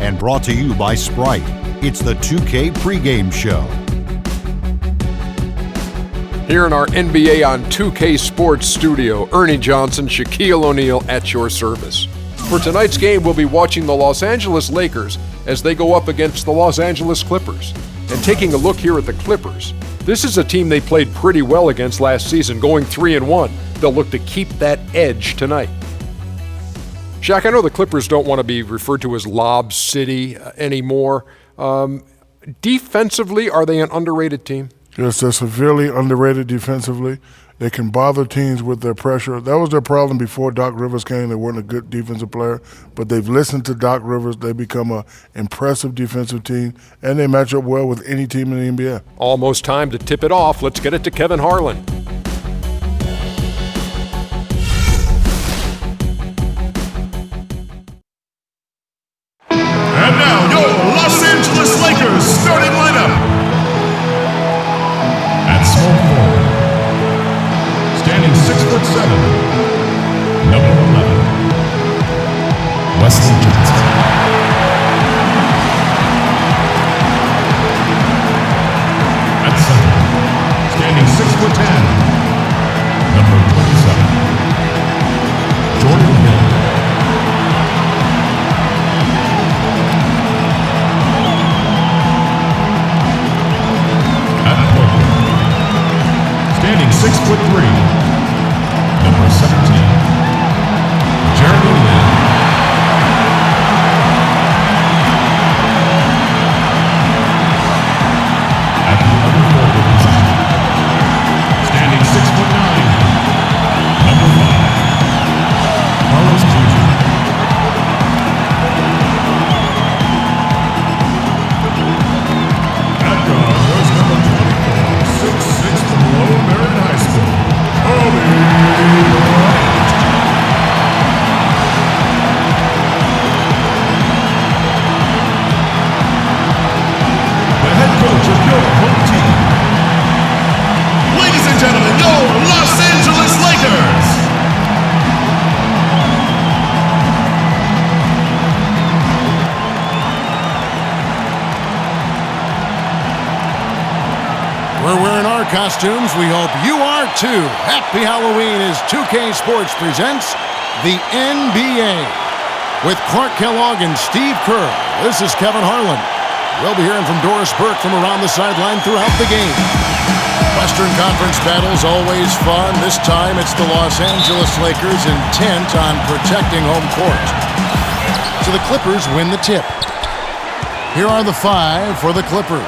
and brought to you by Sprite. It's the 2K pregame show. Here in our NBA on 2K Sports studio, Ernie Johnson, Shaquille O'Neal at your service. For tonight's game, we'll be watching the Los Angeles Lakers as they go up against the Los Angeles Clippers. And taking a look here at the Clippers, this is a team they played pretty well against last season, going 3-1. They'll look to keep that edge tonight. Shaq, I know the Clippers don't want to be referred to as Lob City anymore. Defensively, are they an underrated team? Yes, they're severely underrated defensively. They can bother teams with their pressure. That was their problem before Doc Rivers came. They weren't a good defensive player, but they've listened to Doc Rivers. They become an impressive defensive team, and they match up well with any team in the NBA. Almost time to tip it off. Let's get it to Kevin Harlan. And now, your Los Angeles Lakers starting lineup. At small forward, standing 6'7", number 11, Wesley Johnson. At center, standing 6'10", number 27, Jordan Hill. Standing 6'3", number 17, Jeremy Lin. At the other forward position, standing 6'9", number 5, Carlos Jr. At guard was number 24, 6'6", from Lower Marion High School, Kobe Bryant. The head coach of your home team. Ladies and gentlemen, your Los Angeles Lakers. We're wearing our costumes. We hope you are too. Happy Halloween as 2K Sports presents the NBA. With Clark Kellogg and Steve Kerr, this is Kevin Harlan. We'll be hearing from Doris Burke from around the sideline throughout the game. Western Conference battles always fun. This time it's the Los Angeles Lakers intent on protecting home court. So the Clippers win the tip. Here are the five for the Clippers.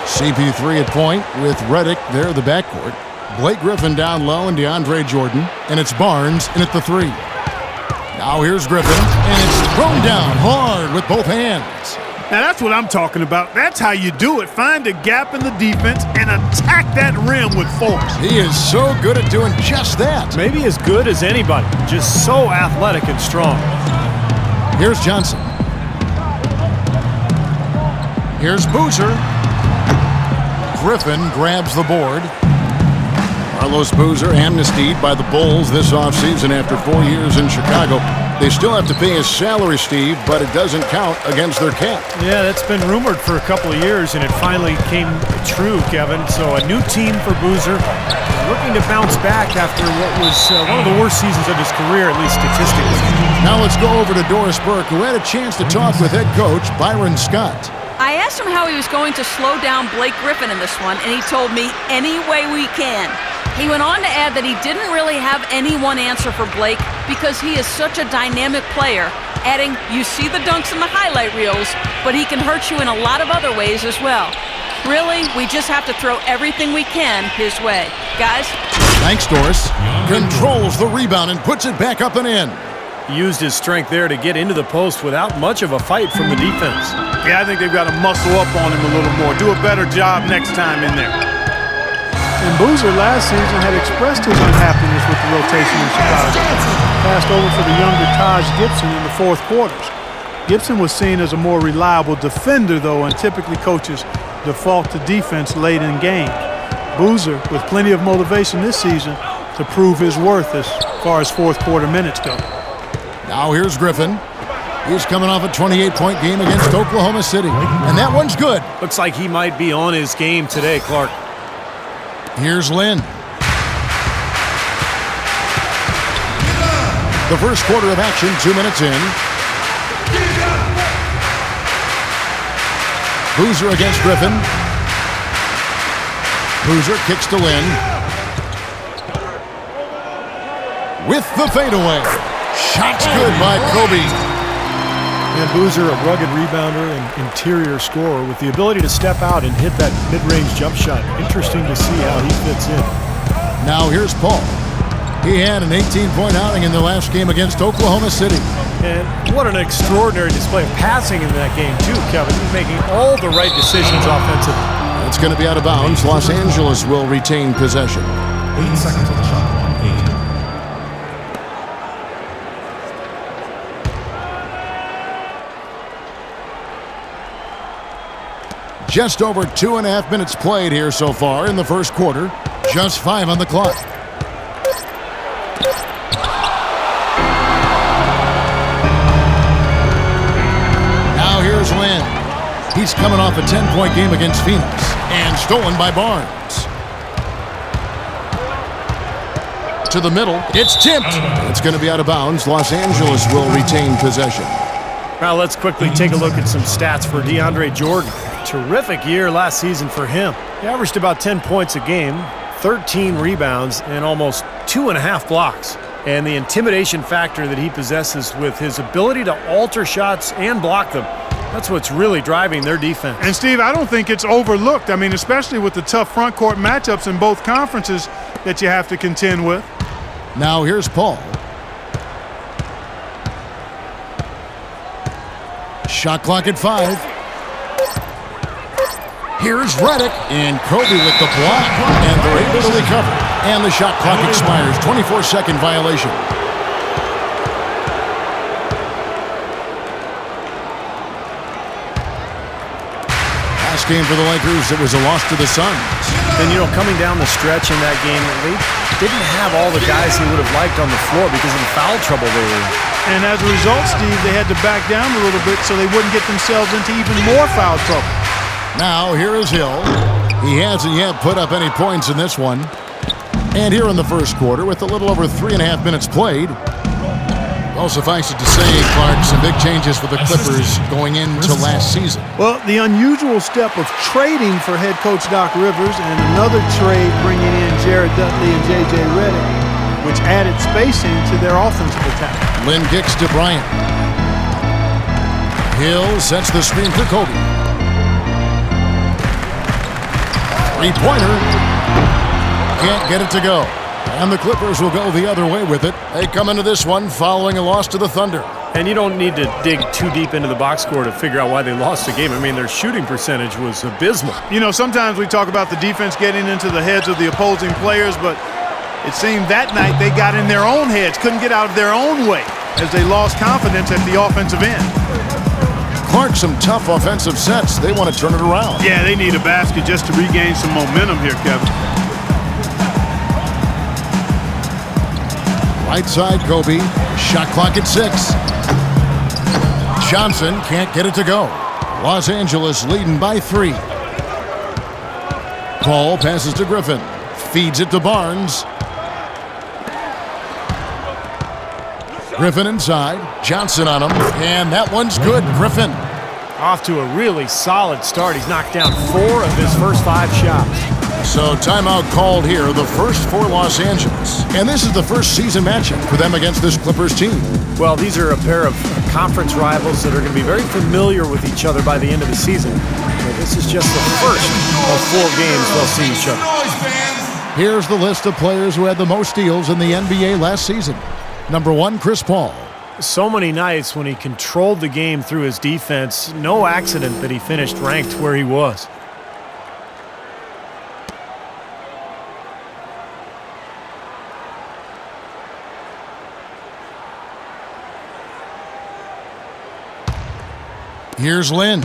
CP3 at point with Redick there at the backcourt. Blake Griffin down low and DeAndre Jordan. And it's Barnes in at the 3. Now here's Griffin, and it's thrown down hard with both hands. Now that's what I'm talking about. That's how you do it. Find a gap in the defense and attack that rim with force. He is so good at doing just that. Maybe as good as anybody. Just so athletic and strong. Here's Johnson. Here's Boozer. Griffin grabs the board. Carlos Boozer amnestied by the Bulls this offseason after 4 years in Chicago. They still have to pay his salary, Steve, but it doesn't count against their cap. Yeah, that's been rumored for a couple of years, and it finally came true, Kevin. So a new team for Boozer, looking to bounce back after what was one of the worst seasons of his career, at least statistically. Now let's go over to Doris Burke, who had a chance to talk with head coach Byron Scott. I asked him how he was going to slow down Blake Griffin in this one, and he told me, any way we can. He went on to add that he didn't really have any one answer for Blake because he is such a dynamic player, adding, you see the dunks in the highlight reels, but he can hurt you in a lot of other ways as well. Really, we just have to throw everything we can his way. Guys? Thanks, Doris. Controls the rebound and puts it back up and in. He used his strength there to get into the post without much of a fight from the defense. Yeah, I think they've got to muscle up on him a little more. Do a better job next time in there. And Boozer last season had expressed his unhappiness with the rotation in Chicago. Passed over for the younger Taj Gibson in the fourth quarters. Gibson was seen as a more reliable defender, though, and typically coaches default to defense late in games. Boozer with plenty of motivation this season to prove his worth as far as fourth quarter minutes go. Now here's Griffin. He's coming off a 28-point game against Oklahoma City. And that one's good. Looks like he might be on his game today, Clark. Here's Lynn. The first quarter of action, 2 minutes in. Boozer against Griffin. Boozer kicks to Lynn. With the fadeaway. Shot's good by Kobe. And Boozer, a rugged rebounder and interior scorer with the ability to step out and hit that mid-range jump shot. Interesting to see how he fits in. Now here's Paul. He had an 18-point outing in the last game against Oklahoma City. And what an extraordinary display of passing in that game, too, Kevin. He's making all the right decisions offensively. It's going to be out of bounds. Los Angeles will retain possession. 8 seconds on the shot clock. 8. Just over 2.5 minutes played here so far in the first quarter. Just 5 on the clock. Now here's Lynn. He's coming off a 10-point game against Phoenix. And stolen by Barnes. To the middle. It's tipped. It's going to be out of bounds. Los Angeles will retain possession. Now let's quickly take a look at some stats for DeAndre Jordan. Terrific year last season for him. He averaged about 10 points a game, 13 rebounds, and almost 2.5 blocks. And the intimidation factor that he possesses with his ability to alter shots and block them, that's what's really driving their defense. And, Steve, I don't think it's overlooked. I mean, especially with the tough front court matchups in both conferences that you have to contend with. Now here's Paul. Shot clock at 5. Here's Redick, and Kobe with the block, and they're able to recover. And the shot clock expires. 24-second violation. Last game for the Lakers, it was a loss to the Suns. And, coming down the stretch in that game, they didn't have all the guys he would have liked on the floor because of the foul trouble they were in. And as a result, Steve, they had to back down a little bit so they wouldn't get themselves into even more foul trouble. Now, here is Hill. He hasn't yet put up any points in this one. And here in the first quarter, with a little over 3.5 minutes played. Well, suffice it to say, Clark, some big changes for the Clippers going into last season. Well, the unusual step of trading for head coach Doc Rivers and another trade bringing in Jared Dudley and J.J. Redick, which added spacing to their offensive attack. Lynn kicks to Bryant. Hill sets the screen for Kobe. Three-pointer. Can't get it to go. And the Clippers will go the other way with it. They come into this one following a loss to the Thunder. And you don't need to dig too deep into the box score to figure out why they lost the game. I mean, their shooting percentage was abysmal. Sometimes we talk about the defense getting into the heads of the opposing players, but it seemed that night they got in their own heads, couldn't get out of their own way as they lost confidence at the offensive end. Clark, some tough offensive sets. They want to turn it around. Yeah, they need a basket just to regain some momentum here, Kevin. Right side, Kobe. Shot clock at 6. Johnson can't get it to go. Los Angeles leading by 3. Paul passes to Griffin. Feeds it to Barnes. Griffin inside. Johnson on him. And that one's good. Griffin. Off to a really solid start. He's knocked down 4 of his first 5 shots. So timeout called here, the first for Los Angeles. And this is the first season matchup for them against this Clippers team. Well, these are a pair of conference rivals that are going to be very familiar with each other by the end of the season. But this is just the first of 4 games they'll see each other. Here's the list of players who had the most steals in the NBA last season. Number 1, Chris Paul. So many nights when he controlled the game through his defense. No accident that he finished ranked where he was. Here's Lynn.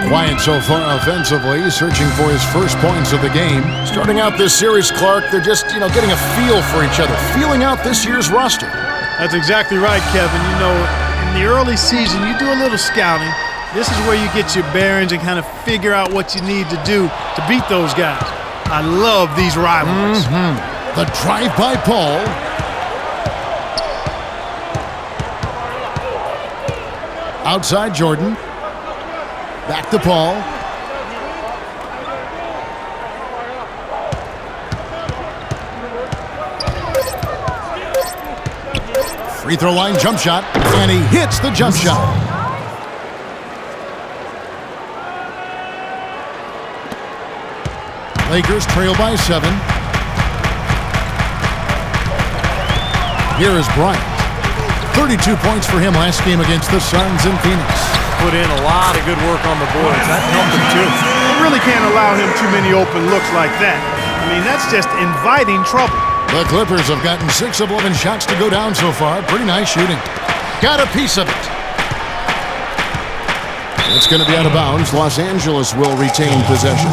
Quiet so far offensively, searching for his first points of the game. Starting out this series, Clark, they're just, getting a feel for each other, feeling out this year's roster. That's exactly right, Kevin. In the early season, you do a little scouting. This is where you get your bearings and kind of figure out what you need to do to beat those guys. I love these rivalries. The drive by Paul. Outside Jordan. Back to Paul. Free throw line jump shot, and he hits the jump shot. Lakers trail by 7. Here is Bryant. 32 points for him last game against the Suns in Phoenix. Put in a lot of good work on the boards. That helped him too. You really can't allow him too many open looks like that. I mean, that's just inviting trouble. The Clippers have gotten 6 of 11 shots to go down so far. Pretty nice shooting. Got a piece of it. It's going to be out of bounds. Los Angeles will retain possession.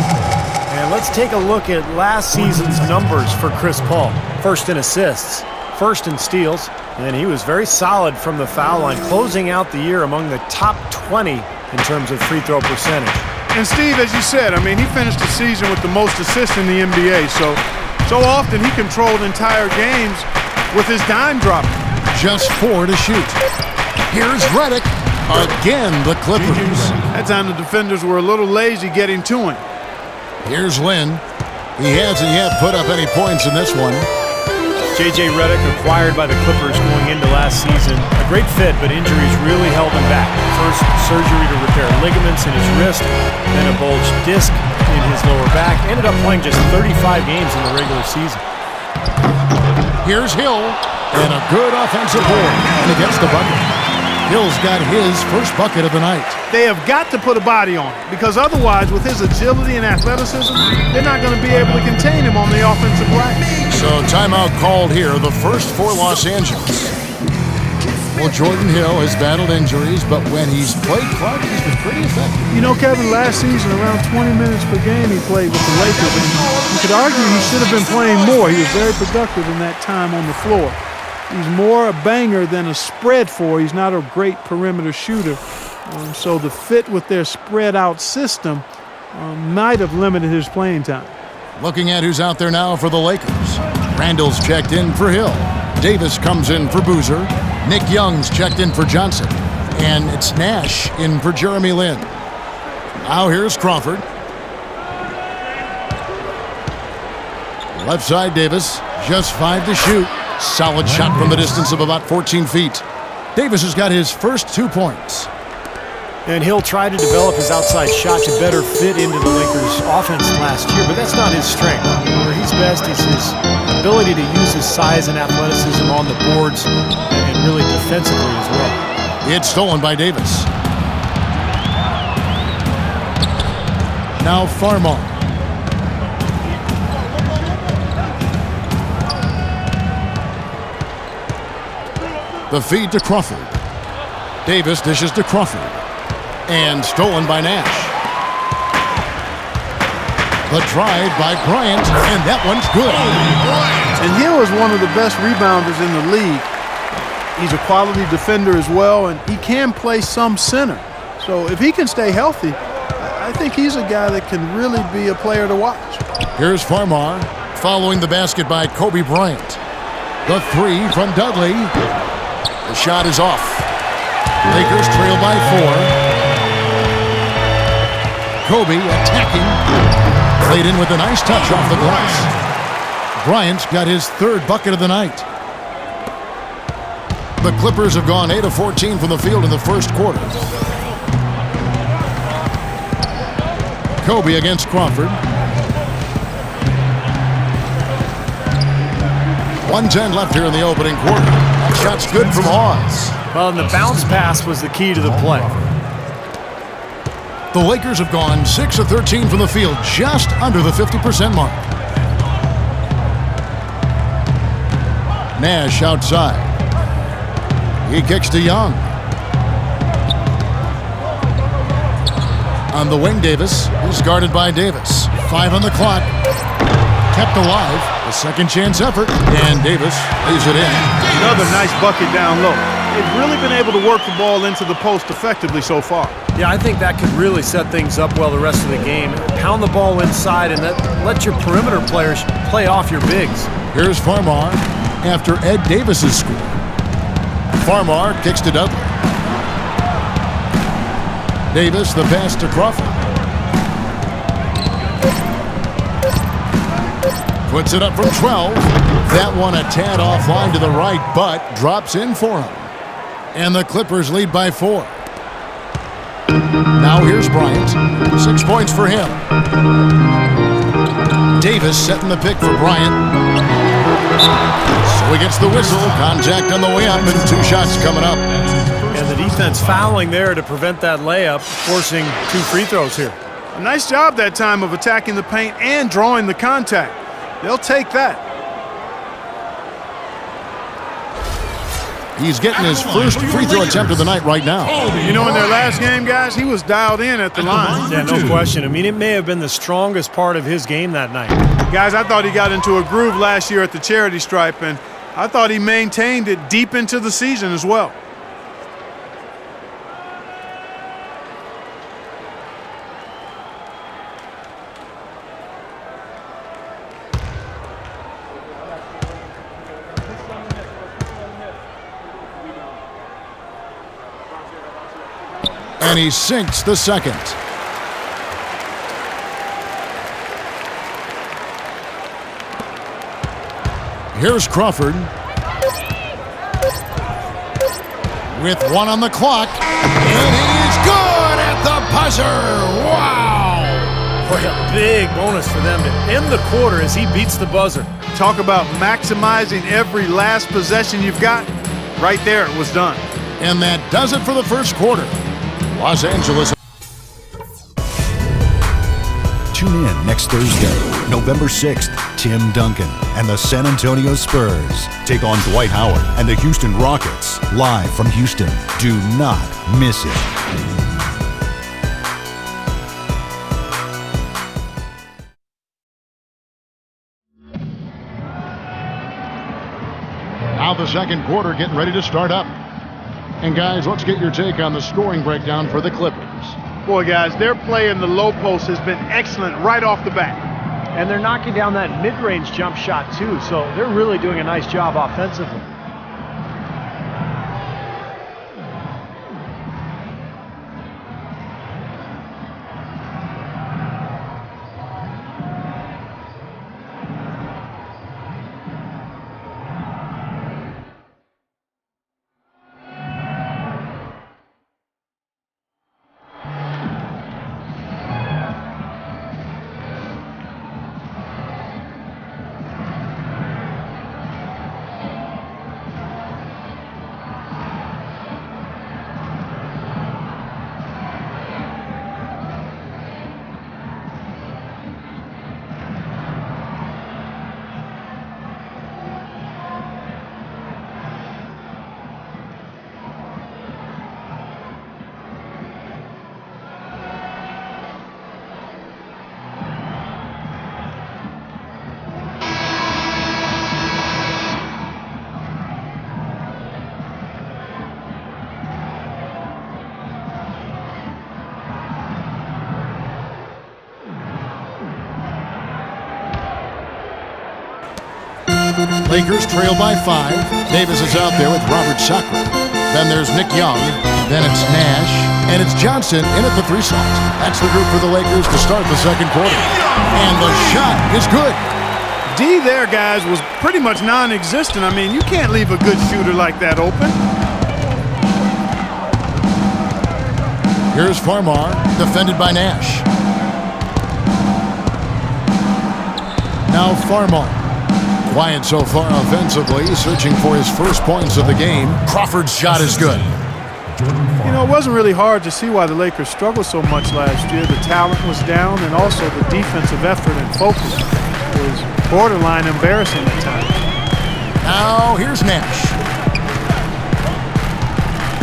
And let's take a look at last season's numbers for Chris Paul. First in assists, first in steals, and he was very solid from the foul line, closing out the year among the top 20 in terms of free throw percentage. And Steve, as you said, I mean, he finished the season with the most assists in the NBA, so often he controlled entire games with his dime drop. Just 4 to shoot. Here's Redick. Again, the Clippers. That time the defenders were a little lazy getting to him. Here's Lynn. He hasn't yet put up any points in this one. J.J. Redick, acquired by the Clippers going into last season. A great fit, but injuries really held him back. First, surgery to repair ligaments in his wrist, then a bulged disc in his lower back. Ended up playing just 35 games in the regular season. Here's Hill, and a good offensive board, and he gets the bucket. Hill's got his first bucket of the night. They have got to put a body on it, because otherwise, with his agility and athleticism, they're not going to be able to contain him on the offensive glass. So timeout called here, the first for Los Angeles. Well, Jordan Hill has battled injuries, but when he's played Clark, he's been pretty effective. You know, Kevin, last season, around 20 minutes per game he played with the Lakers, and you could argue he should have been playing more. He was very productive in that time on the floor. He's more a banger than a spread four. He's not a great perimeter shooter. So the fit with their spread out system might have limited his playing time. Looking at who's out there now for the Lakers. Randall's checked in for Hill. Davis comes in for Boozer. Nick Young's checked in for Johnson. And it's Nash in for Jeremy Lin. Now here's Crawford. Left side Davis, just 5 to shoot. Solid shot from the distance of about 14 feet. Davis has got his first 2 points. And he'll try to develop his outside shot to better fit into the Lakers' offense last year, but that's not his strength. Where he's best is his ability to use his size and athleticism on the boards and really defensively as well. It's stolen by Davis. Now Farmar. The feed to Crawford. Davis dishes to Crawford. And stolen by Nash. The drive by Bryant, and that one's good. And Hill is one of the best rebounders in the league. He's a quality defender as well, and he can play some center. So if he can stay healthy, I think he's a guy that can really be a player to watch. Here's Farmar, following the basket by Kobe Bryant. The 3 from Dudley. The shot is off. Lakers trail by 4. Kobe attacking. Played in with a nice touch off the glass. Bryant's got his 3rd bucket of the night. The Clippers have gone 8 of 14 from the field in the first quarter. Kobe against Crawford. 1:10 left here in the opening quarter. Shot's good from Hawes. Well, and the bounce pass was the key to the play. The Lakers have gone 6 of 13 from the field, just under the 50% mark. Nash outside. He kicks to Young. On the wing, Davis is guarded by Davis. 5 on the clock. Kept alive. A second chance effort, and Davis lays it in. Another nice bucket down low. they've really been able to work the ball into the post effectively so far. Yeah, I think that could really set things up well the rest of the game. Pound the ball inside and let your perimeter players play off your bigs. Here's Farmar after Ed Davis's score. Farmar kicks to Dudley. Davis, the pass to Crawford. Puts it up from 12. That one a tad offline to the right, but drops in for him. And the Clippers lead by 4. Now here's Bryant. 6 points for him. Davis setting the pick for Bryant. So he gets the whistle. Contact on the way up and 2 shots coming up. And the defense fouling there to prevent that layup, forcing 2 free throws here. A nice job that time of attacking the paint and drawing the contact. They'll take that. He's getting his first free throw attempt of the night right now. You know, in their last game, guys, he was dialed in at the line. Yeah, no question. I mean, it may have been the strongest part of his game that night. Guys, I thought he got into a groove last year at the charity stripe, and I thought he maintained it deep into the season as well. And he sinks the second. Here's Crawford. With 1 on the clock. And it is good at the buzzer. Wow! Boy, a big bonus for them to end the quarter as he beats the buzzer. Talk about maximizing every last possession you've got. Right there, it was done. And that does it for the first quarter. Los Angeles. Tune in next Thursday, November 6th. Tim Duncan and the San Antonio Spurs take on Dwight Howard and the Houston Rockets live from Houston. Do not miss it. Now the second quarter getting ready to start up. And guys, let's get your take on the scoring breakdown for the Clippers. Boy, guys, their play in the low post has been excellent right off the bat. And they're knocking down that mid-range jump shot, too, so they're really doing a nice job offensively. Lakers trail by 5. Davis is out there with Robert Sacre. Then there's Nick Young. Then it's Nash. And it's Johnson in at the 3 slot. That's the group for the Lakers to start the second quarter. And the shot is good. D there, guys, was pretty much non-existent. I mean, you can't leave a good shooter like that open. Here's Farmar, defended by Nash. Now Farmar. Quiet so far offensively, searching for his first points of the game. Crawford's shot is good. You know, it wasn't really hard to see why the Lakers struggled so much last year. The talent was down, and also the defensive effort and focus was borderline embarrassing at times. Now here's Nash.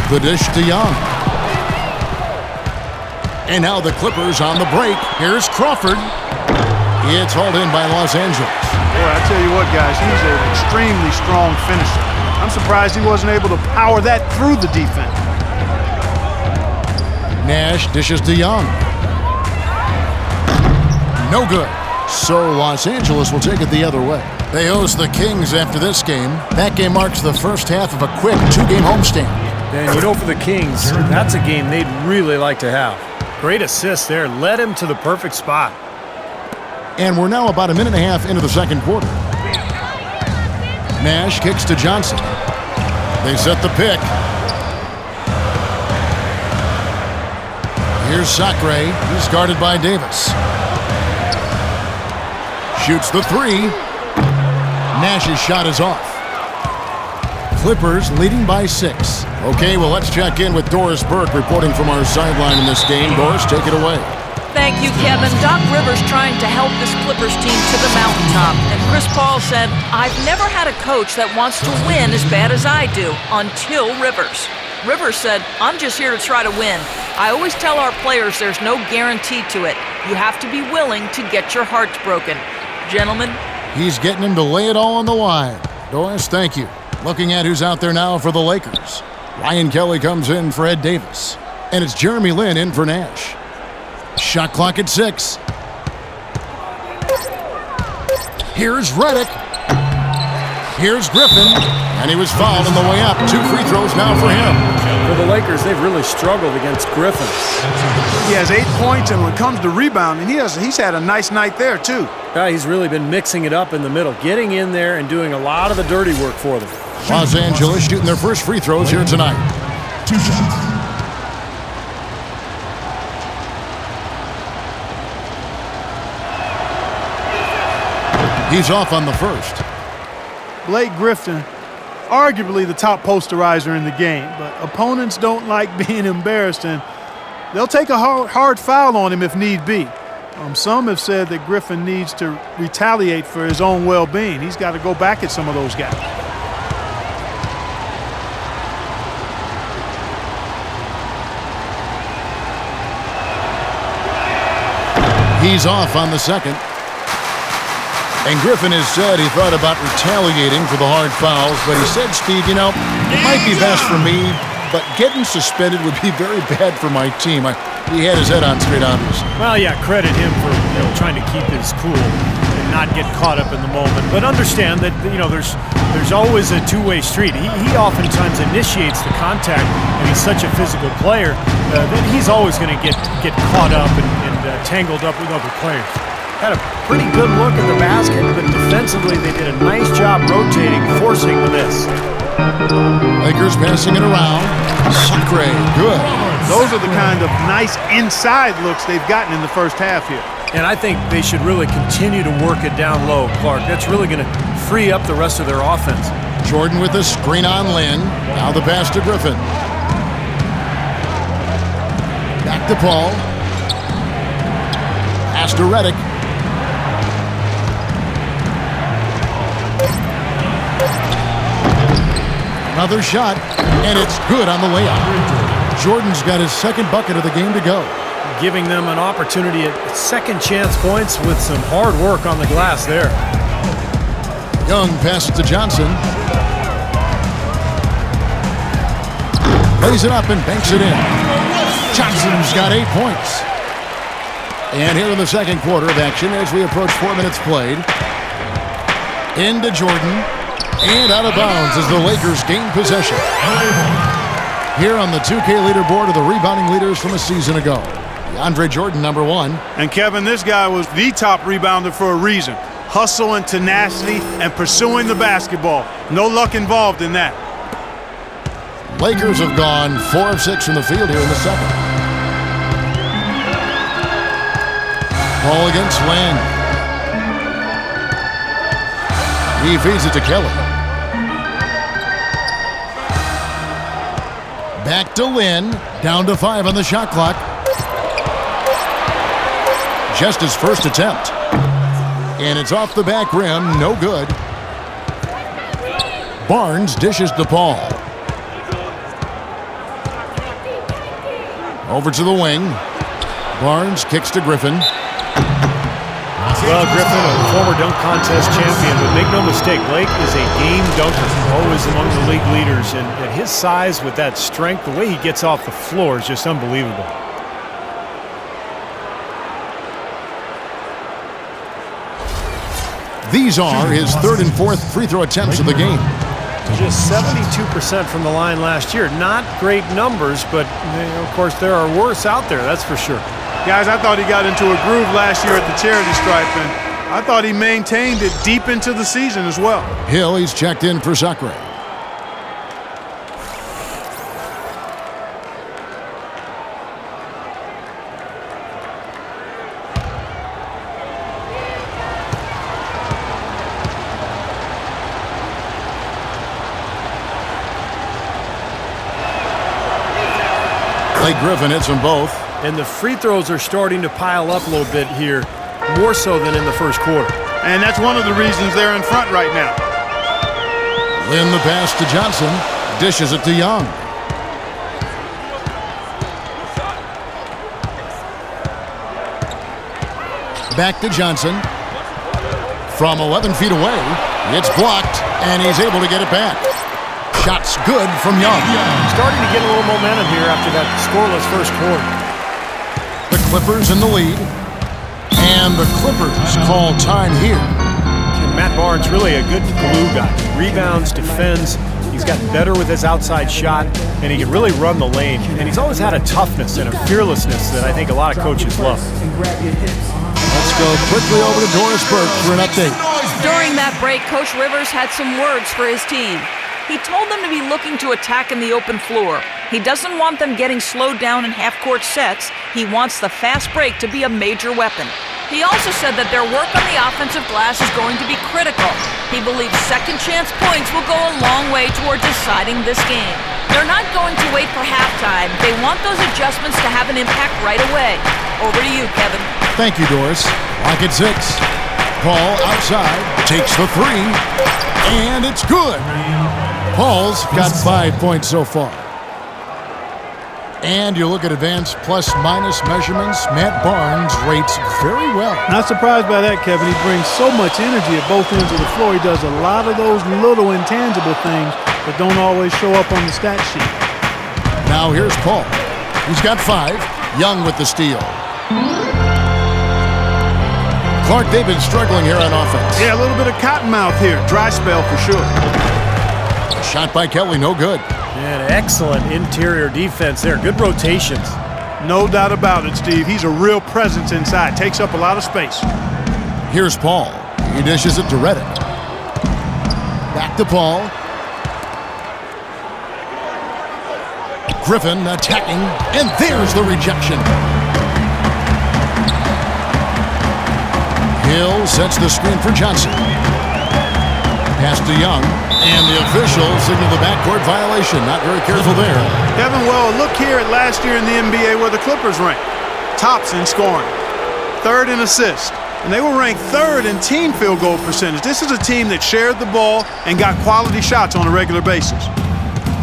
The dish to Young. And now the Clippers on the break. Here's Crawford. It's hauled in by Los Angeles. Boy, I tell you what, guys, he's an extremely strong finisher. I'm surprised he wasn't able to power that through the defense. Nash dishes to Young. No good. So Los Angeles will take it the other way. They host the Kings after this game. That game marks the first half of a quick 2-game homestand. And you know, for the Kings, that's a game they'd really like to have. Great assist there. Led him to the perfect spot. And we're now about a minute and a half into the second quarter. Nash kicks to Johnson. They set the pick. Here's Sacre. He's guarded by Davis. Shoots the three. Nash's shot is off. Clippers leading by 6. Okay, well, let's check in with Doris Burke reporting from our sideline in this game. Doris, take it away. Thank you, Kevin. Doc Rivers trying to help this Clippers team to the mountaintop. And Chris Paul said, "I've never had a coach that wants to win as bad as I do, until Rivers." Rivers said, "I'm just here to try to win. I always tell our players there's no guarantee to it. You have to be willing to get your hearts broken." Gentlemen. He's getting him to lay it all on the line. Doris, thank you. Looking at who's out there now for the Lakers. Ryan Kelly comes in for Ed Davis. And it's Jeremy Lin in for Nash. Shot clock at 6. Here's Redick. Here's Griffin. And he was fouled on the way up. 2 free throws now for him. For the Lakers, they've really struggled against Griffin. He has 8 points, and when it comes to rebounding, he's had a nice night there, too. Yeah, he's really been mixing it up in the middle, getting in there and doing a lot of the dirty work for them. Los Angeles shooting their first free throws here tonight. 2 shots. He's off on the first. Blake Griffin, arguably the top posterizer in the game, but opponents don't like being embarrassed, and they'll take a hard foul on him if need be. Some have said that Griffin needs to retaliate for his own well-being. He's got to go back at some of those guys. He's off on the second. And Griffin has said he thought about retaliating for the hard fouls, but he said, Steve, it might be best for me, but getting suspended would be very bad for my team. He had his head on straight, obviously. Well, yeah, credit him for trying to keep his cool and not get caught up in the moment. But understand that there's always a two-way street. He oftentimes initiates the contact, and he's such a physical player that he's always going to get caught up and tangled up with other players. Had a pretty good look at the basket, but defensively they did a nice job rotating, forcing the miss. Lakers passing it around. Sacre, good. Those are the kind of nice inside looks they've gotten in the first half here. And I think they should really continue to work it down low, Clark. That's really going to free up the rest of their offense. Jordan with the screen on Lynn. Now the pass to Griffin. Back to Paul. Pass to Redick. Another shot, and it's good on the layup. Jordan's got his second bucket of the game to go. Giving them an opportunity at second chance points with some hard work on the glass there. Young passes to Johnson. Lays it up and banks it in. Johnson's got 8 points. And here in the second quarter of action as we approach 4 minutes played. Into Jordan. And out of bounds as the Lakers gain possession. Here on the 2K leaderboard are the rebounding leaders from a season ago. DeAndre Jordan, number 1. And Kevin, this guy was the top rebounder for a reason. Hustle and tenacity and pursuing the basketball. No luck involved in that. Lakers have gone 4 of 6 from the field here in the second. Ball against Lynn. He feeds it to Kelly. Back to Lynn. Down to 5 on the shot clock. Just his first attempt. And it's off the back rim. No good. Barnes dishes to Paul. Over to the wing. Barnes kicks to Griffin. Well, Griffin, a former dunk contest champion, but make no mistake, Blake is a game dunker, always among the league leaders, and at his size with that strength, the way he gets off the floor is just unbelievable. These are his third and fourth free throw attempts of the game. Just 72% from the line last year. Not great numbers, but of course there are worse out there, that's for sure. Guys, I thought he got into a groove last year at the charity stripe, and I thought he maintained it deep into the season as well. Hill, he's checked in for Sacre. Blake Griffin hits them both. And the free throws are starting to pile up a little bit here, more so than in the first quarter. And that's one of the reasons they're in front right now. Lynn the pass to Johnson. Dishes it to Young. Back to Johnson. From 11 feet away, it's blocked, and he's able to get it back. Shot's good from Young. Starting to get a little momentum here after that scoreless first quarter. The Clippers in the lead. And the Clippers call time here. Matt Barnes really a good glue guy. Rebounds, defends. He's gotten better with his outside shot, and he can really run the lane. And he's always had a toughness and a fearlessness that I think a lot of coaches love. Let's go quickly over to Doris Burke for an update. During that break, Coach Rivers had some words for his team. He told them to be looking to attack in the open floor. He doesn't want them getting slowed down in half-court sets. He wants the fast break to be a major weapon. He also said that their work on the offensive glass is going to be critical. He believes second chance points will go a long way toward deciding this game. They're not going to wait for halftime. They want those adjustments to have an impact right away. Over to you, Kevin. Thank you, Doris. Clock at 6. Paul outside, takes the three, and it's good. Paul's got 5 points so far. And you look at advanced plus-minus measurements, Matt Barnes rates very well. Not surprised by that, Kevin. He brings so much energy at both ends of the floor. He does a lot of those little intangible things that don't always show up on the stat sheet. Now here's Paul. He's got 5. Young with the steal. Clark, they've been struggling here on offense. Yeah, a little bit of cottonmouth here. Dry spell for sure. Shot by Kelly, no good. And excellent interior defense there. Good rotations. No doubt about it, Steve. He's a real presence inside. Takes up a lot of space. Here's Paul. He dishes it to Reddick. Back to Paul. Griffin attacking, and there's the rejection. Hill sets the screen for Johnson. Pass to Young, and the officials signal the backcourt violation. Not very careful there. Kevin, well, look here at last year in the NBA where the Clippers ranked. Tops in scoring, 3rd in assists, and they were ranked 3rd in team field goal percentage. This is a team that shared the ball and got quality shots on a regular basis.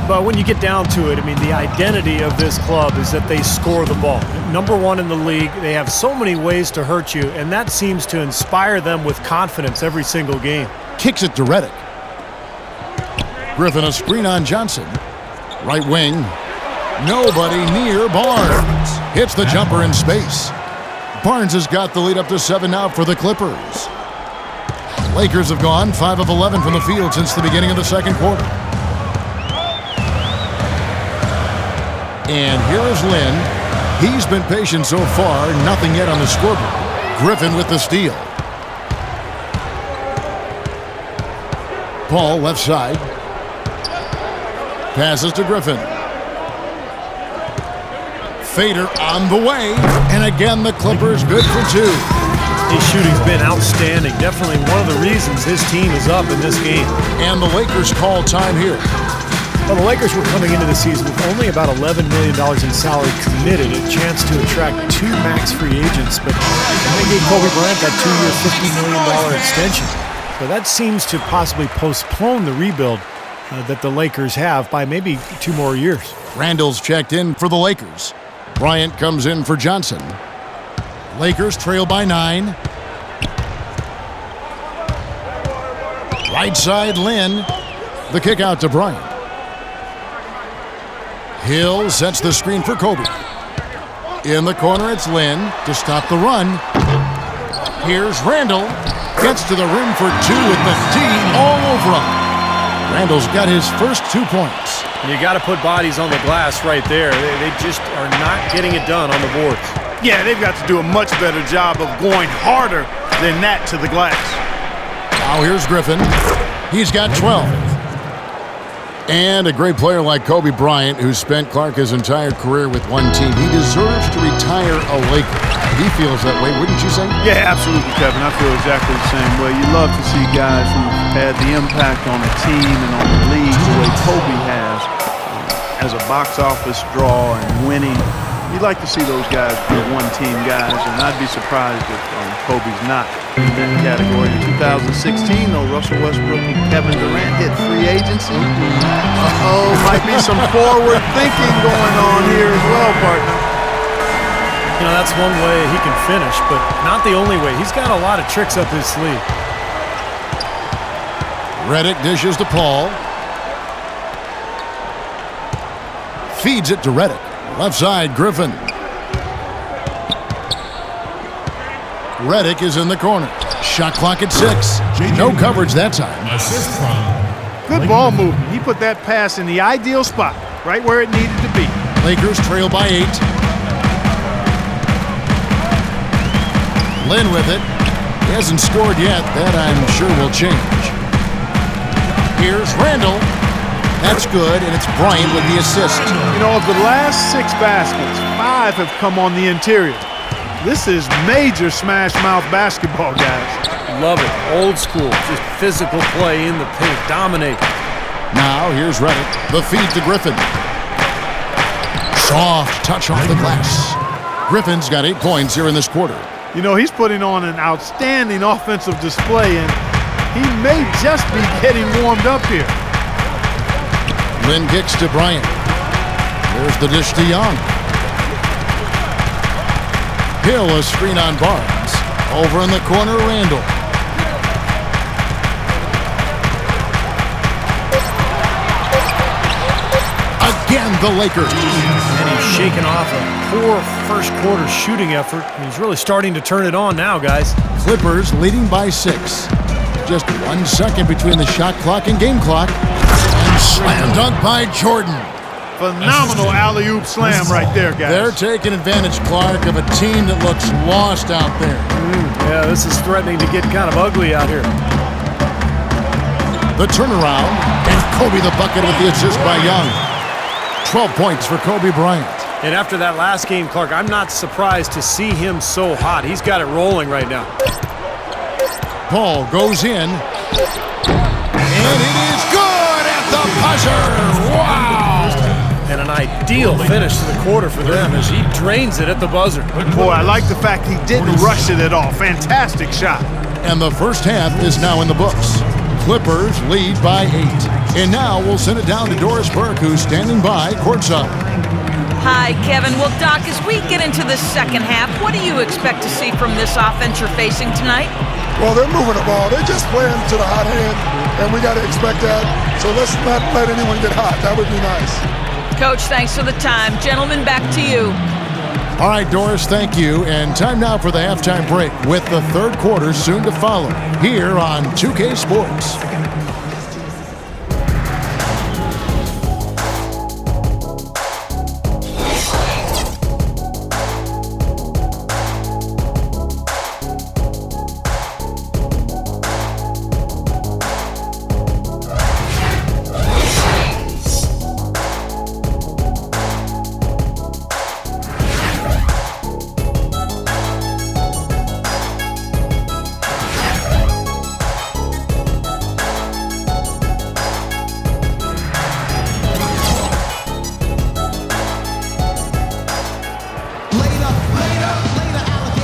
But when you get down to it, I mean, the identity of this club is that they score the ball. Number 1 in the league, they have so many ways to hurt you, and that seems to inspire them with confidence every single game. Kicks it to Reddick. Griffin a screen on Johnson. Right wing. Nobody near Barnes. Hits the jumper in space. Barnes has got the lead up to 7 now for the Clippers. Lakers have gone 5 of 11 from the field since the beginning of the second quarter. And here is Lynn. He's been patient so far, nothing yet on the scoreboard. Griffin with the steal. Paul left side. Passes to Griffin. Fader on the way. And again, the Clippers good for 2. His shooting's been outstanding. Definitely one of the reasons his team is up in this game. And the Lakers call time here. Well, the Lakers were coming into the season with only about $11 million in salary committed, a chance to attract 2 max free agents, but they gave Kobe Bryant that 2-year, $50 million extension. So that seems to possibly postpone the rebuild that the Lakers have by maybe 2 more years. Randall's checked in for the Lakers. Bryant comes in for Johnson. Lakers trail by 9. Right side, Lynn. The kick out to Bryant. Hill sets the screen for Kobe. In the corner, it's Lynn to stop the run. Here's Randall. Gets to the rim for two with the D all over him. Randall's got his first 2 points. You got to put bodies on the glass right there. They just are not getting it done on the boards. Yeah, they've got to do a much better job of going harder than that to the glass. Now here's Griffin. He's got 12. And a great player like Kobe Bryant, who spent Clark his entire career with one team, he deserves to retire a Laker. He feels that way, wouldn't you say? Yeah, absolutely, Kevin. I feel exactly the same way. You love to see guys who've had the impact on the team and on the league the way Kobe has, as a box office draw and winning. You'd like to see those guys be one-team guys, and I'd be surprised if Kobe's not in that category. In 2016, though, Russell Westbrook and Kevin Durant hit free agency. Might be some forward thinking going on here as well, partner. You know, that's one way he can finish, but not the only way. He's got a lot of tricks up his sleeve. Redick dishes to Paul. Feeds it to Redick. Left side, Griffin. Redick is in the corner. Shot clock at 6. No coverage that time. Assist from Good ball movement. He put that pass in the ideal spot, right where it needed to be. Lakers trail by 8. Lynn with it. He hasn't scored yet. That I'm sure will change. Here's Randall. That's good, and it's Bryant with the assist. You know, of the last 6 baskets, 5 have come on the interior. This is major smash mouth basketball, guys. Love it. Old school. Just physical play in the paint. Dominate. Now, here's Redick. The feed to Griffin. Soft touch off the glass. Griffin's got 8 points here in this quarter. You know, he's putting on an outstanding offensive display, and he may just be getting warmed up here. Lynn kicks to Bryant. There's the dish to Young. Hill, a screen on Barnes. Over in the corner, Randall. Again, the Lakers. And he's shaking off a poor first quarter shooting effort. He's really starting to turn it on now, guys. Clippers leading by 6. Just 1 second between the shot clock and game clock. And slam dunk by Jordan. Phenomenal alley-oop slam right there, guys. They're taking advantage, Clark, of a team that looks lost out there. Yeah, this is threatening to get kind of ugly out here. The turnaround, and Kobe the bucket with the assist by Young. 12 points for Kobe Bryant. And after that last game, Clark, I'm not surprised to see him so hot. He's got it rolling right now. Paul goes in, and it is good at the buzzer. Wow! And an ideal finish to the quarter for them as he drains it at the buzzer. Boy, I like the fact he didn't rush it at all. Fantastic shot. And the first half is now in the books. Clippers lead by 8. And now we'll send it down to Doris Burke, who's standing by courtside. Hi, Kevin. Well, Doc, as we get into the second half, what do you expect to see from this offense you're facing tonight? Well, they're moving the ball. They're just playing to the hot hand, and we got to expect that. So let's not let anyone get hot. That would be nice. Coach, thanks for the time. Gentlemen, back to you. All right, Doris, thank you. And time now for the halftime break with the third quarter soon to follow here on 2K Sports.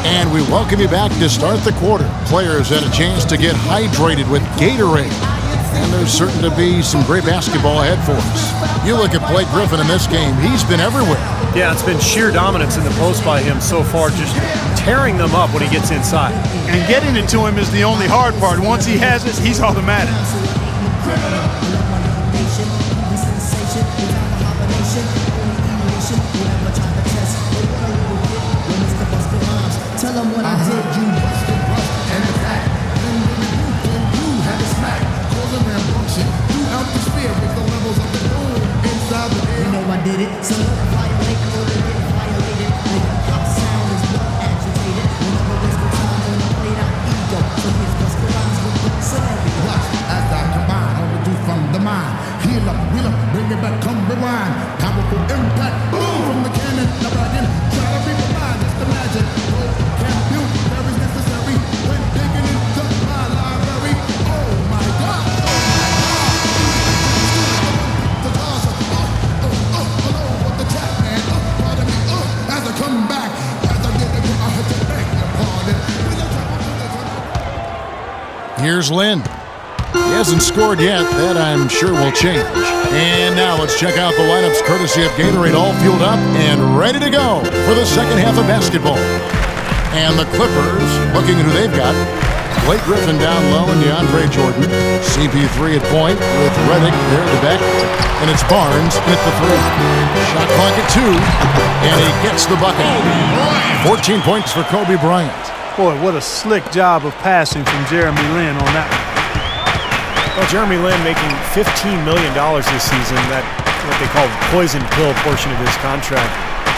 And we welcome you back to start the quarter. Players had a chance to get hydrated with Gatorade. And there's certain to be some great basketball ahead for us. You look at Blake Griffin in this game, he's been everywhere. Yeah, it's been sheer dominance in the post by him so far, just tearing them up when he gets inside. And getting it to him is the only hard part. Once he has it, he's automatic. Tell them what I heard you bust it, and the fact. Then you had a smack, cause a rambunctious. Throughout the spear with the levels of the boom inside the air. You know I did it, so violate or they get violated. The hip-hop sound is more agitated. Whenever there's the time when I played out ego. So here's Busta Rhymes with the scenario. Watch as I combine all the do from the mind. Heal up, wheel up, bring it back, come rewind. Powerful impact, boom from the cannon. Now again, try to read the mind, just imagine. Here's Lynn. He hasn't scored yet. That I'm sure will change. And now let's check out the lineups courtesy of Gatorade, all fueled up and ready to go for the second half of basketball. And the Clippers, looking at who they've got. Blake Griffin down low and DeAndre Jordan. CP3 at point with Redick there at the back. And it's Barnes at the three. Shot clock at 2. And he gets the bucket. 14 points for Kobe Bryant. Boy, what a slick job of passing from Jeremy Lin on that one. Well, Jeremy Lin making $15 million this season, that what they call the poison pill portion of his contract.